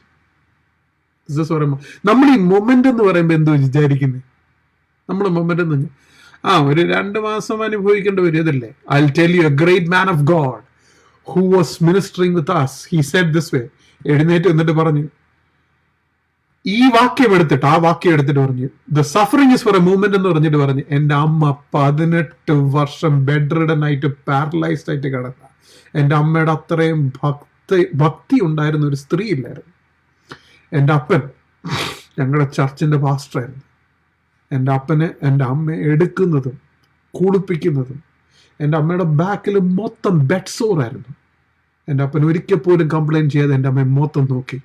This is for a നമ്മൾ ഈ മൊമെന്റ് എന്ന് പറയുമ്പോൾ എന്തോ വിചാരിക്കുന്നത്? നമ്മൾ മൊമെന്റ് എന്ന് ഒരു 2 മാസം അനുഭവിക്കേണ്ട വരും. ഇതല്ലേ? I'll tell you a great man of God who was ministering with us. He said this way. എഴുന്നേറ്റ് എന്നിട്ട് പറഞ്ഞു, ഈ വാക്യം എടുത്തിട്ട് പറഞ്ഞു, the suffering is for a movement എന്ന് പറഞ്ഞിട്ട് പറഞ്ഞു, എൻ്റെ അമ്മ 18 വർഷം ബെഡ് റിഡൻ ആയിട്ട് പാരലൈസ്ഡ് ആയിട്ട് കിടന്ന, എൻ്റെ അമ്മയുടെ അത്രയും ഭക്തി ഉണ്ടായിരുന്ന ഒരു സ്ത്രീ ഇല്ലായിരുന്നു. എൻ്റെ അപ്പൻ ഞങ്ങളുടെ ചർച്ചിന്റെ പാസ്റ്ററായിരുന്നു. എൻ്റെ അപ്പനെ എൻ്റെ അമ്മയെ എടുക്കുന്നതും കുളിപ്പിക്കുന്നതും, എൻ്റെ അമ്മയുടെ ബാക്കിൽ മൊത്തം ബെഡ് സോറായിരുന്നു. എൻ്റെ അപ്പൻ ഒരിക്കൽ പോലും കംപ്ലൈൻറ്റ് ചെയ്യാതെ എൻ്റെ അമ്മയെ മൊത്തം നോക്കി.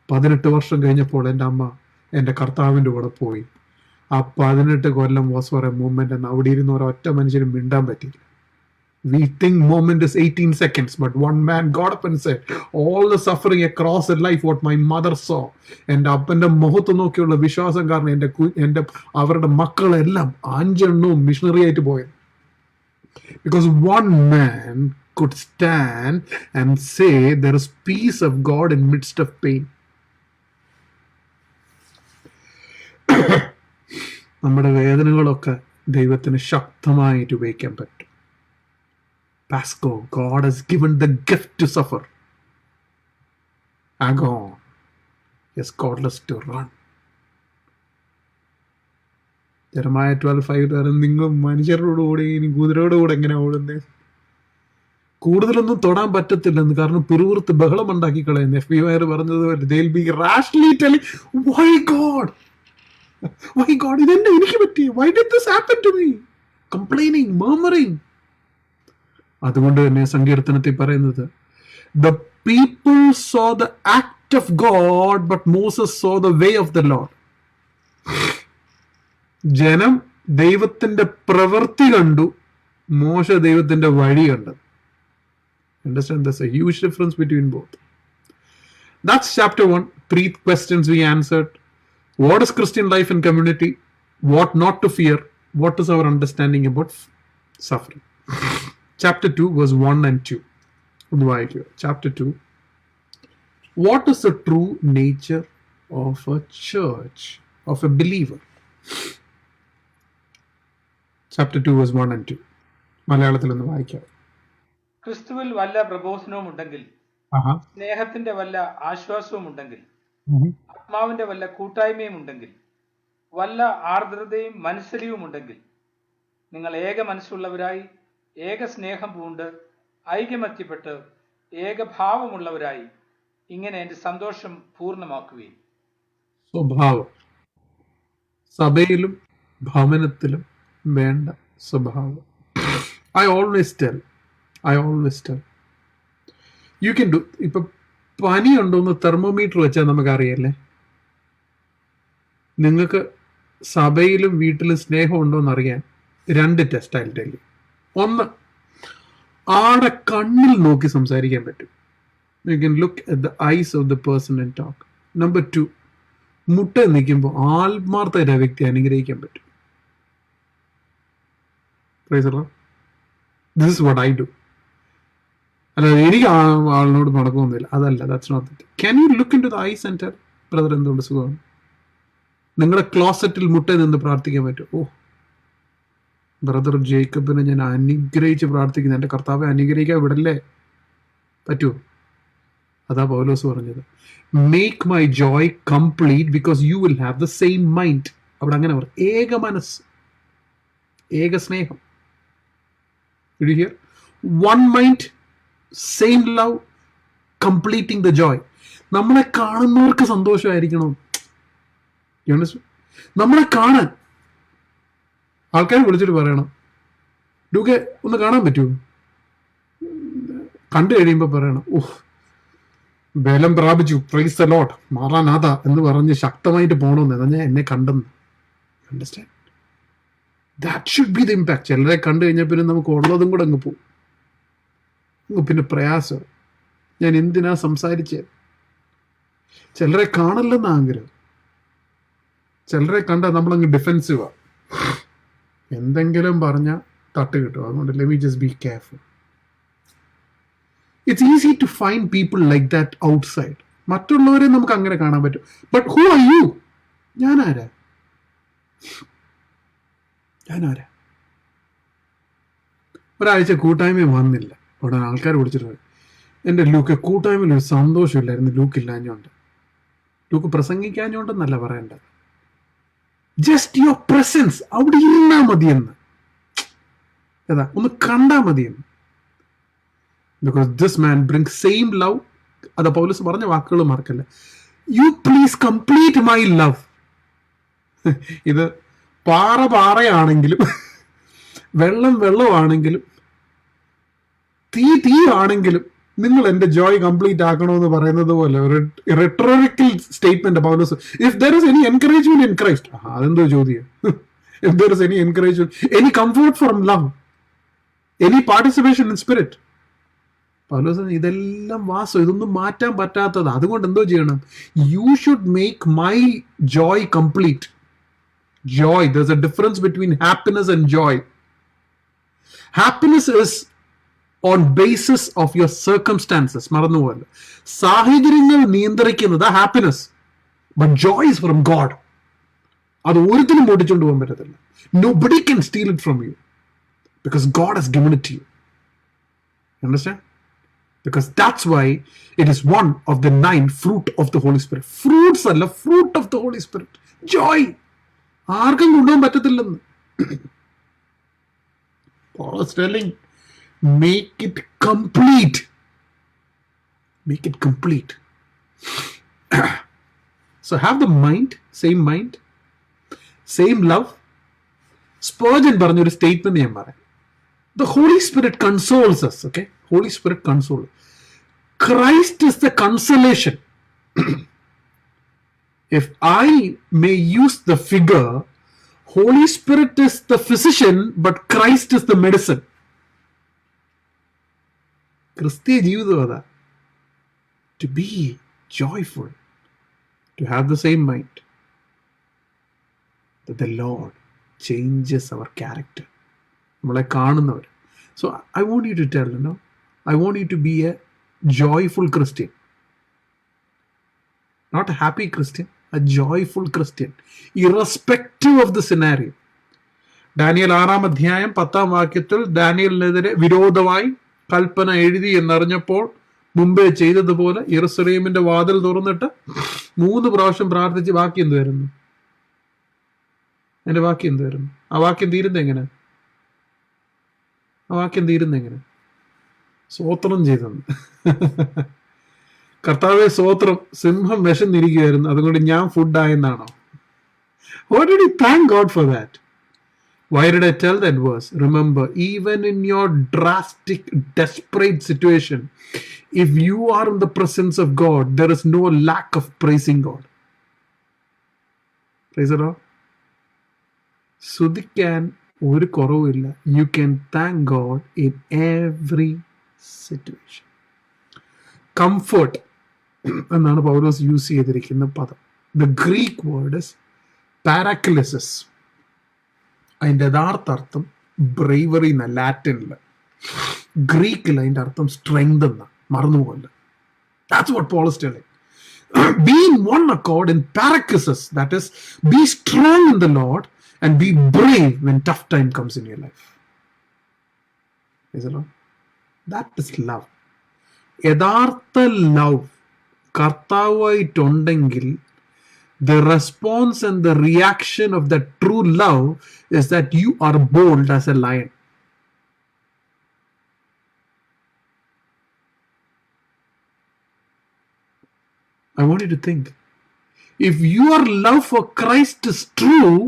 18 വർഷം കഴിഞ്ഞപ്പോൾ എൻ്റെ അമ്മ എൻ്റെ കർത്താവിൻ്റെ കൂടെ പോയി. ആ 18 കൊല്ലം വാസ് ഫോർ എ മൂവ്മെന്റ് എന്ന് അവിടെ ഇരുന്ന് ഒരൊറ്റ മനുഷ്യനും മിണ്ടാൻ പറ്റില്ല. We think moment is 18 seconds, but one man got up and said, all the suffering across her life, what my mother saw. എൻ്റെ അപ്പൻ്റെ മുഖത്ത് നോക്കിയുള്ള വിശ്വാസം കാരണം എൻ്റെ അവരുടെ മക്കളെല്ലാം 5 എണ്ണവും മിഷണറി ആയിട്ട് പോയത്. Because one man could stand and say there is peace of God in midst of pain. നമ്മുടെ വേദനകളൊക്കെ ദൈവത്തിന് ശക്തമായിട്ട് ഉപയോഗിക്കാൻ പറ്റും. Pasco, God has given the gift to suffer. Agon, He has called us to run. Jeremiah 12:5 നിങ്ങൾ മനുഷ്യരോട് ഓടി, ഇനി കുതിരയോട് കൂടെ എങ്ങനെ ഓടുന്നത്? കൂടുതലൊന്നും തൊടാൻ പറ്റത്തില്ലെന്ന്, കാരണം പിറുവിറുത്ത് ബഹളം ഉണ്ടാക്കി കളയുന്നു. FBI പറഞ്ഞത് they'll be rashly telling, why God, ഇതെന്നെ എനിക്ക് പറ്റി, why did this happen to me? Complaining, murmuring. അതുകൊണ്ട് തന്നെ സങ്കീർത്തനത്തിൽ പറയുന്നത്, the people saw the act of God, but Moses saw the way of the Lord. ജനം ദൈവത്തിന്റെ പ്രവൃത്തി കണ്ടു, മോശ ദൈവത്തിന്റെ വഴി കണ്ടു. Understand, there's a huge difference between both. That's chapter 1. 3 questions we answered. What is Christian life and community? What not to fear? What is our understanding about suffering? Chapter 2 verse 1 and 2. Chapter 2. What is the true nature of a church, of a believer? Chapter 2 verse 1 and 2. മലയാളത്തിൽ ഒന്ന് വായിക്കാം. ക്രിസ്തുവിൽ വല്ല പ്രബോധനവും ഉണ്ടെങ്കിൽ, സ്നേഹത്തിന്റെ വല്ല ആശ്വാസവും ഉണ്ടെങ്കിൽ, ആത്മാവിന്റെ വല്ല കൂട്ടായ്മയും ഉണ്ടെങ്കിൽ, വല്ല ആർദ്രതയും മനസ്സലിവും ഉണ്ടെങ്കിൽ, നിങ്ങൾ ഏക മനസ്സുള്ളവരായി ഏക സ്നേഹം പൂണ്ട് ഐകമത്യപ്പെട്ട് ഏകഭാവമുള്ളവരായി ഇങ്ങനെ എൻ്റെ സന്തോഷം പൂർണ്ണമാക്കുകയും. സ്വഭാവം, സഭയിലും ഭവനത്തിലും വേണ്ട സ്വഭാവം. I always tell you can do. ഇപ്പൊ പനി ഉണ്ടോന്ന് തെർമോമീറ്റർ വെച്ചാൽ നമുക്കറിയല്ലേ. നിങ്ങൾക്ക് സഭയിലും വീട്ടിലും സ്നേഹം ഉണ്ടോന്ന് അറിയാൻ 2 ടെസ്റ്റ് ആയിട്ട് ടെല്ലി. 1, ആടെ കണ്ണിൽ നോക്കി സംസാരിക്കാൻ പറ്റും. You can look at the eyes of the person and talk. Number 2, മുട്ട നിൽക്കുമ്പോൾ ആത്മാർത്ഥ വ്യക്തി അനുഗ്രഹിക്കാൻ പറ്റും. Praise the Lord. This is what I do. അല്ല, എനിക്ക് ആളിനോട് നടക്കുന്നില്ല, അതല്ല. That's not it. Can you look into the eyes and tell, brother, എന്തുകൊണ്ട് സുഖമാണ്? നിങ്ങളുടെ ക്ലോസറ്റിൽ മുട്ട നിന്ന് പ്രാർത്ഥിക്കാൻ പറ്റും. ഓ, ബ്രദർ ജേക്കബിനെ ഞാൻ അനുഗ്രഹിച്ച് പ്രാർത്ഥിക്കുന്നു, എൻ്റെ കർത്താവെ അനുഗ്രഹിക്കാൻ വിടല്ലേ? പറ്റുമോ? അതാ പൗലോസ് പറഞ്ഞത്, make my joy complete because you will have the same mind. അവിടെ അങ്ങനെ പറ, ഏക മനസ്സ്, ഏക സ്നേഹം. One mind, same love, completing the Joy. നമ്മളെ കാണുന്നവർക്ക് സന്തോഷമായിരിക്കണം. നമ്മളെ കാണാൻ ആൾക്കാർ വിളിച്ചിട്ട് പറയണം, ഡൂക്കെ ഒന്ന് കാണാൻ പറ്റുമോ? കണ്ടു കഴിയുമ്പോൾ പറയണം, ഓഹ് ബലം പ്രാപിച്ചു, പ്രൈസ് ദി ലോർഡ്, മാറാനാഥ എന്ന് പറഞ്ഞ് ശക്തമായിട്ട് പോകണമെന്ന്, എന്നാൽ ഞാൻ എന്നെ കണ്ടെന്ന്. Understand? That should be the impact. ചിലരെ കണ്ടു കഴിഞ്ഞാൽ പിന്നെ നമുക്ക് ഉള്ളതും കൂടെ അങ്ങ് പോകും. പിന്നെ പ്രയാസം, ഞാൻ എന്തിനാ സംസാരിച്ചത്? ചിലരെ കാണല്ലെന്ന് ആഗ്രഹം. ചിലരെ കണ്ടാൽ നമ്മളങ്ങ് ഡിഫെൻസീവാ. എന്തെങ്കിലും പറഞ്ഞ തട്ട് കിട്ടും. അതുകൊണ്ട് let me just be careful. It's easy to find people like that outside. മറ്റുള്ളവരെ നമുക്ക് അങ്ങനെ കാണാൻ പറ്റും. But who are you? ഞാനാരാ? ഒരാഴ്ച കൂട്ടായ്മ വന്നില്ല. ഉടനെ ആൾക്കാർ വിളിച്ചിട്ട്, എൻ്റെ ലൂക്ക് കൂട്ടായ്മയിൽ ഒരു സന്തോഷമില്ലായിരുന്നു, ലൂക്ക് ഇല്ലാഞ്ഞോണ്ട്. ലൂക്ക് പ്രസംഗിക്കാഞ്ഞോണ്ടെന്നല്ല പറയേണ്ടത്, ജസ്റ്റ് യുവർ പ്രസൻസ് അവിടെ ഇരുന്നാ മതിയെന്ന്. ഏതാ ഒന്ന് കണ്ടാ മതിയെന്ന്. Because this man bring same love. അത് പൗലോസ് പറഞ്ഞ വാക്കുകൾ മറക്കല്ല. You please complete my love. ഇത് പാറയാണെങ്കിലും വെള്ളമാണെങ്കിലും തീ ആണെങ്കിലും നിങ്ങൾ എന്റെ ജോയ് കംപ്ലീറ്റ് ആക്കണമെന്ന് പറയുന്നത് പോലെ ഒരു rhetorical statement Paulose. If there is any encouragement in Christ, അതെന്തോ ചോദ്യം. If there is any encouragement, any comfort from love, any participation in spirit, Paulose ഇതെല്ലാം വാസം, ഇതൊന്നും മാറ്റാൻ പറ്റാത്തത്. അതുകൊണ്ട് എന്തോ ചെയ്യണം? You should make my joy complete. Joy, there's a difference between happiness and joy. Happiness is on basis of your circumstances. മറന്നു പോലെ സാഹചര്യങ്ങൾ നിയന്ത്രിക്കുന്നത് happiness. But Joy is from God. അത് ഒരിക്കലും ഓടിച്ചുകൊണ്ട് പോകാൻ പറ്റത്തില്ല. Nobody can steal it from you because God has given it to you. Understand? Because that's why it is one of the 9 fruit of the Holy Spirit. Fruits അല്ല, fruit of the Holy Spirit. Joy. ആർക്കും കൊണ്ടുപോകാൻ പറ്റത്തില്ലെന്ന്. Paul is telling, make it complete. Make it complete. So have the mind, same love. Spurgeon പറഞ്ഞൊരു statement ഞാൻ പറയാം. The Holy Spirit consoles us. Okay? Holy Spirit consoles. Christ is the consolation. If I may use the figure, Holy Spirit is the physician, but Christ is the medicine. ക്രിസ്തീയ ജീവിതം അതാ. To be joyful, to have the same mind, that the Lord changes our character. നമ്മളെ കാണുന്നവർ. So I want you to tell, I want you to be a joyful Christian. Not a happy Christian, a joyful Christian, irrespective of the scenario. Daniel 6-ാം അധ്യായം 10-ാം വാക്യത്തിൽ ഡാനിയലിനെതിരെ വിരോധമായി കൽപ്പന എഴുതി എന്നറിഞ്ഞപ്പോൾ മുമ്പേ ചെയ്തതുപോലെ യെരൂശലേമിന്റെ വാതിൽ തുറന്നിട്ട് 3 പ്രാവശ്യം പ്രാർത്ഥിച്ച് ബാക്കി എന്തുവായിരുന്നു? അതിന്റെ ബാക്കി എന്തുവായിരുന്നു? ആ വാക്യം തീരുന്നെങ്ങനെ? സ്തോത്രം ചെയ്തെന്ന്. കർത്താവേ സ്തോത്രം, സിംഹം വിശന്നിരിക്കുകയായിരുന്നു, അതുകൊണ്ട് ഞാൻ ഫുഡായെന്നാണോ? What did he thank God for that? Why did I tell that verse? Remember, even in your drastic, desperate situation, if you are in the presence of God, there is no lack of praising God. Praise the Lord. സ്തുതിക്കാൻ ഒരു കുറവുമില്ല. You can thank God in every situation. Comfort എന്നാണ് പൗലോസ് use ചെയ്തിരിക്കുന്ന പദം. The Greek word is paraklesis. അതിൻ്റെ യഥാർത്ഥ അർത്ഥം bravery എന്ന, ലാറ്റിനില്. ഗ്രീക്കിൽ അതിൻ്റെ അർത്ഥം സ്ട്രെങ്ത് എന്ന, മറന്നുപോലെ. That's what Paul is telling. Be in one accord in paraklesis, that is, be strong in the Lord and be brave when tough time comes in your life. Is it Lord? That is love. യഥാർത്ഥ love കർത്താവായിട്ടുണ്ടെങ്കിൽ the response and the reaction of that true love is that you are bold as a lion. I want you to think, if your love for Christ is true,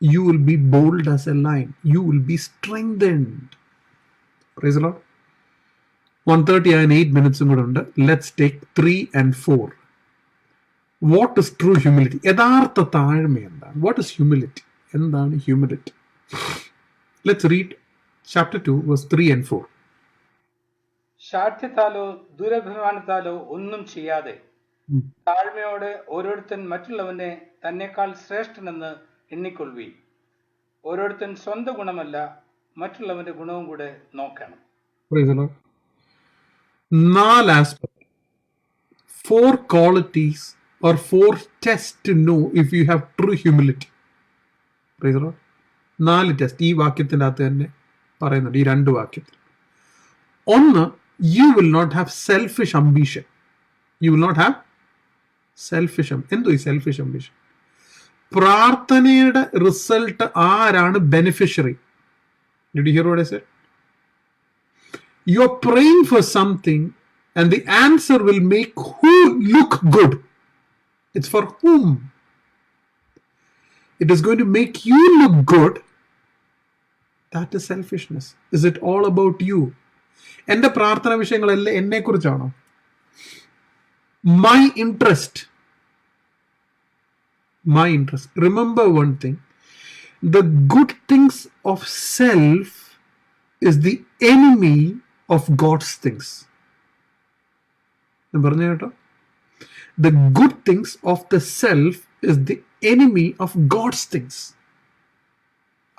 you will be bold as a lion. You will be strengthened. Praise the Lord. 1:30 and 8 minutes കൂടെ ഉണ്ട്. Let's take 3 and 4. What is true humility? യഥാർത്ഥ താഴ്മ എന്താണ്? What is humility? എന്താണ് humility? Let's read chapter 2 verse 3 and 4. ശാഠ്യത്താലോ ദുരഭിമാനത്താലോ ഒന്നും ചെയ്യാതെ താഴ്മയോടെ ഓരോരുത്തൻ മറ്റുള്ളവനെ തന്നെക്കാൾ ശ്രേഷ്ഠനെന്ന് എണ്ണിക്കൊള്ളുവീൻ. ഓരോരുത്തൻ സ്വന്തം ഗുണമല്ല മറ്റുള്ളവന്റെ ഗുണവും കൂടെ നോക്കണം. Praise the Lord. 4 aspects, 4 qualities or 4 tests to know if you have true humility. Praise the Lord. 4 test ഈ വാക്യത്തിൻ്റെ അകത്ത് തന്നെ പറയുന്നുണ്ട്, ഈ 2 വാക്യത്തിൽ. ഒന്ന്, you will not have selfish ambition. You will not have selfish ambition. എന്തോ ഈ selfish ambition? പ്രാർത്ഥനയുടെ റിസൾട്ട് ആരാണ് beneficiary? Did you hear what I said? You're praying for something and the answer will make who look good. It's for whom? It is going to make you look good. That is selfishness. Is it all about you? എൻ്റെ പ്രാർത്ഥന വിഷയങ്ങളെല്ലാം എന്നെ കുറിച്ചാണോ? My interest. Remember one thing. The good things of self is the enemy of God's things. ഞാൻ പറഞ്ഞു കേട്ടോ, the good things of the self is the enemy of God's things.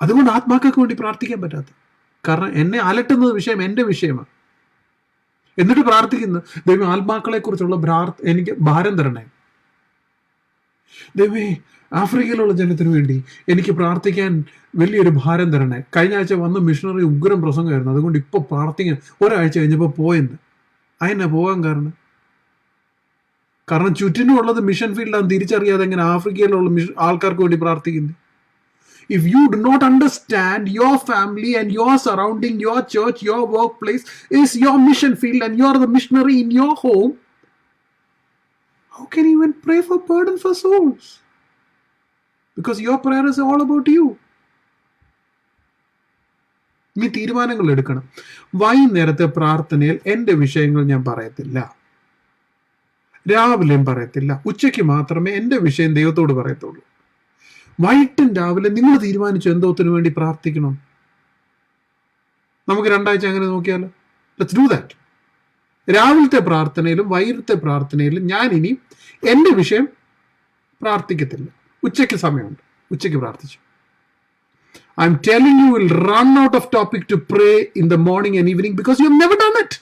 അതുകൊണ്ട് ആത്മാക്കൾക്ക് വേണ്ടി പ്രാർത്ഥിക്കാൻ പറ്റാത്ത, കാരണം എന്നെ അലട്ടുന്നത് വിഷയം എൻ്റെ വിഷയമാണ്. എന്നിട്ട് പ്രാർത്ഥിക്കുന്നു, ദൈവം ആത്മാക്കളെ കുറിച്ചുള്ള എനിക്ക് ഭാരം തരണേ. ദൈവമേ, ആഫ്രിക്കയിലുള്ള ജനത്തിന് വേണ്ടി എനിക്ക് പ്രാർത്ഥിക്കാൻ വലിയൊരു ഭാരം തരണേ. കഴിഞ്ഞ ആഴ്ച വന്ന മിഷണറി ഉഗ്രം പ്രസംഗമായിരുന്നു, അതുകൊണ്ട് ഇപ്പോൾ പ്രാർത്ഥിക്കാൻ ഒരാഴ്ച കഴിഞ്ഞപ്പോൾ പോയെന്ന്. അതിനാ പോകാൻ കാരണം ചുറ്റിനുമുള്ളത് മിഷൻ ഫീൽഡാണ്. തിരിച്ചറിയാതെ എങ്ങനെ ആഫ്രിക്കയിലുള്ള ആൾക്കാർക്ക് വേണ്ടി പ്രാർത്ഥിക്കുന്നത്? If you do not understand your family and your surrounding, your church, your workplace is your mission field and you are the missionary in your home, how can you even pray for burden for souls? Because your prayer is all about you. നീ തീരുമാനങ്ങൾ എടുക്കണം. വൈകുന്നേരത്തെ പ്രാർത്ഥനയിൽ എൻ്റെ വിഷയങ്ങൾ ഞാൻ പറയത്തില്ല, രാവിലെയും പറയത്തില്ല. ഉച്ചയ്ക്ക് മാത്രമേ എൻ്റെ വിഷയം ദൈവത്തോട് പറയത്തുള്ളൂ. വൈകിട്ടും രാവിലെ നിങ്ങൾ തീരുമാനിച്ചു എന്തോത്തിന് വേണ്ടി പ്രാർത്ഥിക്കണം. നമുക്ക് 2 ആഴ്ച അങ്ങനെ നോക്കിയാലോ? Let's do that. രാവിലത്തെ പ്രാർത്ഥനയിലും വൈകിട്ടത്തെ പ്രാർത്ഥനയിലും ഞാൻ ഇനി എൻ്റെ വിഷയം പ്രാർത്ഥിക്കത്തില്ല. ഉച്ചയ്ക്ക് സമയമുണ്ട്, ഉച്ചയ്ക്ക് പ്രാർത്ഥിച്ചു. I'm telling you will run out of topic to pray in the morning and evening because you have never done it.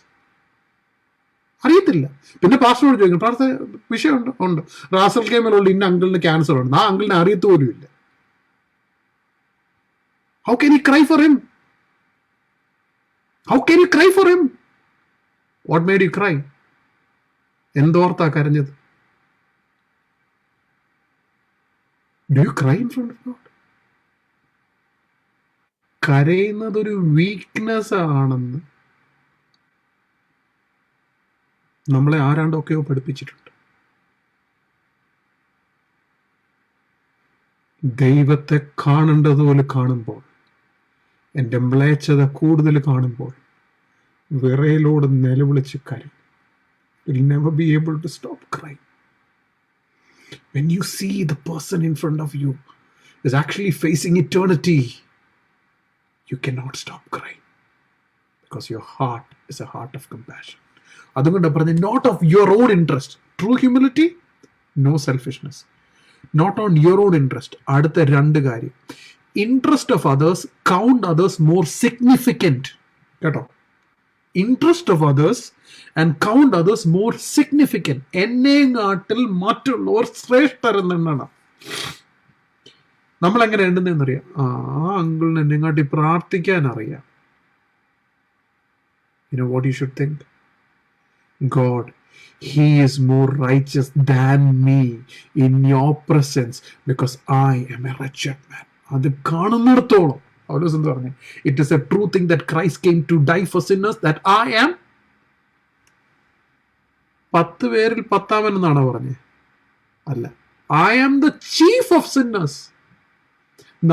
അറിയത്തില്ല. പിന്നെ പാസ്റ്ററോട് ചോദിക്കും, പ്രാർത്ഥന വിഷയമുണ്ട്? ഉണ്ട്. റാസൽ കേമലുള്ള ഇന്ന അങ്കിളിന് ക്യാൻസർ ഉണ്ട്, ആ അങ്കിളിനെ അറിയത്ത് പോലും ഇല്ല. How can you cry for him? How can you cry for him? What made you cry? എന്തോർത്താ കരഞ്ഞത്? Do you cry in front of God? കരയുന്നതൊരു വീക്ക്നെസ് ആണെന്ന് നമ്മളെ ആരാണ്ടൊക്കെയോ പഠിപ്പിച്ചിട്ടുണ്ട്. ദൈവത്തെ കാണേണ്ടതുപോലെ കാണുമ്പോൾ, എൻ്റെ മ്ലേച്ഛത കൂടുതൽ കാണുമ്പോൾ വിറയലോട് നിലവിളിച്ച് കരയും. You'll never be able to stop crying. When you see the person in front of you is actually facing eternity, you cannot stop crying because your heart is a heart of compassion. അതുകൊണ്ട് പറഞ്ഞ not of your own interest. True humility, no selfishness, not on your own interest. അടുത്ത 2 കാര്യം, interest of others, count others more significant. കേട്ടോ, interest of others and count others more significant. എന്നെ നാട്ടിൽ മറ്റുള്ളവർ ശ്രേഷ്ഠരെന്നാണ് നമ്മളെങ്ങനെ എണ്ണുന്നതെന്നറിയാം. ആ അങ്കിളിന് എന്നെ കാട്ടി പ്രാർത്ഥിക്കാൻ അറിയാം. You know what you should think? God, He is more righteous than me in your presence because I am a wretched man. അത് കാണുന്നിടത്തോളം പൗലോസ് എന്ത് പറഞ്ഞു? It is a true thing that Christ came to die for sinners, that I am 10 പേരിൽ 10ാമൻ എന്നാണ് പറഞ്ഞത്? അല്ല, I am the chief of sinners.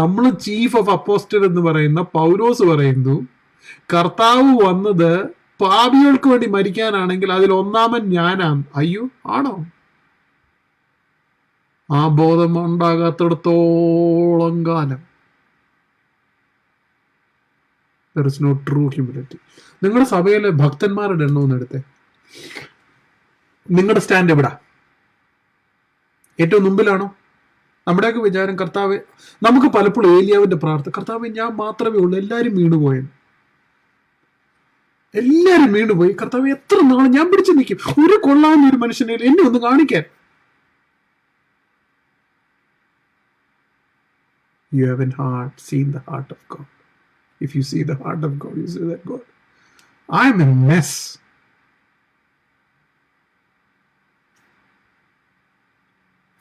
നമ്മൾ chief of apostle എന്ന് പറയുന്ന പൗലോസ് പറയുന്നു, കർത്താവ് വന്നത് പാപികൾക്ക് വേണ്ടി മരിക്കാനാണെങ്കിൽ അതിൽ 1ാമൻ ഞാനാണ്. അയ്യോ, ആണോ? ആ ബോധം ഉണ്ടാകാത്തിടത്തോളം കാലം there is no true humility. നിങ്ങളുടെ സഭയിലെ ഭക്തന്മാരുടെ എണ്ണം ഒന്ന് എടുത്തേ. നിങ്ങളുടെ സ്റ്റാൻഡ് എവിടാ? ഏറ്റവും മുമ്പിലാണോ നമ്മുടെയൊക്കെ വിചാരം കർത്താവ്, നമുക്ക് പലപ്പോഴും ഏലിയാവിന്റെ പ്രാർത്ഥന, കർത്താവ് ഞാൻ മാത്രമേ ഉള്ളൂ, എല്ലാവരും വീണുപോയെന്ന്. എല്ലാവരും വീണുപോയി, കർത്താവ് എത്ര നാളെ ഞാൻ പിടിച്ചു നിൽക്കും, ഒരു കൊള്ളാവുന്ന ഒരു മനുഷ്യനെ എന്നെ ഒന്ന് കാണിക്കാൻ. You haven't seen the heart of God. If you see the heart of God, you say that God, I'm a mess.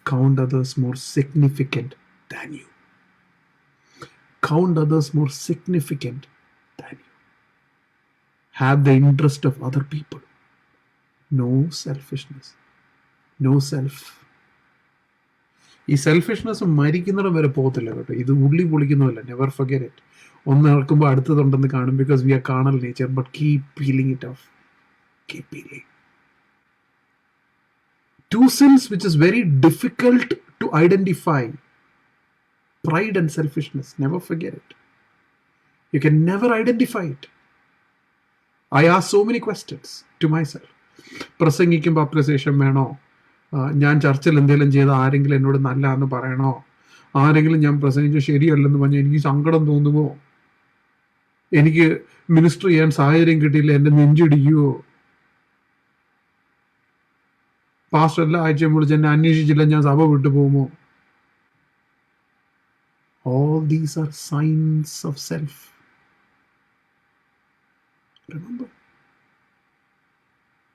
Count others more significant than you. Count others more significant than you. Have the interest of other people. No selfishness. No self. ഈ selfishness മരിക്കുന്നിടം വരെ പോകത്തില്ല കേട്ടോ. ഇത് ഉള്ളി പൊളിക്കുന്നതല്ല. Never forget it. ഒന്ന് നടക്കുമ്പോൾ അടുത്തതുണ്ടെന്ന് കാണും. Because we are carnal nature. But keep peeling it off. Keep peeling. Two sins which is very difficult to identify. Pride and selfishness. Never forget it. You can never identify it. I ask so many questions to myself. പ്രസംഗിക്കുമ്പോൾ appreciation വേണോ? ഞാൻ ചർച്ചിൽ എന്തെങ്കിലും ചെയ്ത ആരെങ്കിലും എന്നോട് നല്ല എന്ന് പറയണോ? ആരെങ്കിലും ഞാൻ പ്രസംഗിച്ച് ശരിയല്ലെന്ന് പറഞ്ഞാൽ എനിക്ക് സങ്കടം തോന്നുമോ? എനിക്ക് മിനിസ്റ്റർ ചെയ്യാൻ സാഹചര്യം കിട്ടിയില്ല, എന്റെ നെഞ്ചിടിക്കുവോ? പാസ്റ്റർ എല്ലാ ആഴ്ചയും വിളിച്ച് എന്നെ അന്വേഷിച്ചില്ല, ഞാൻ സഭ വിട്ടു പോകുമോ? All these are signs of self. Remember,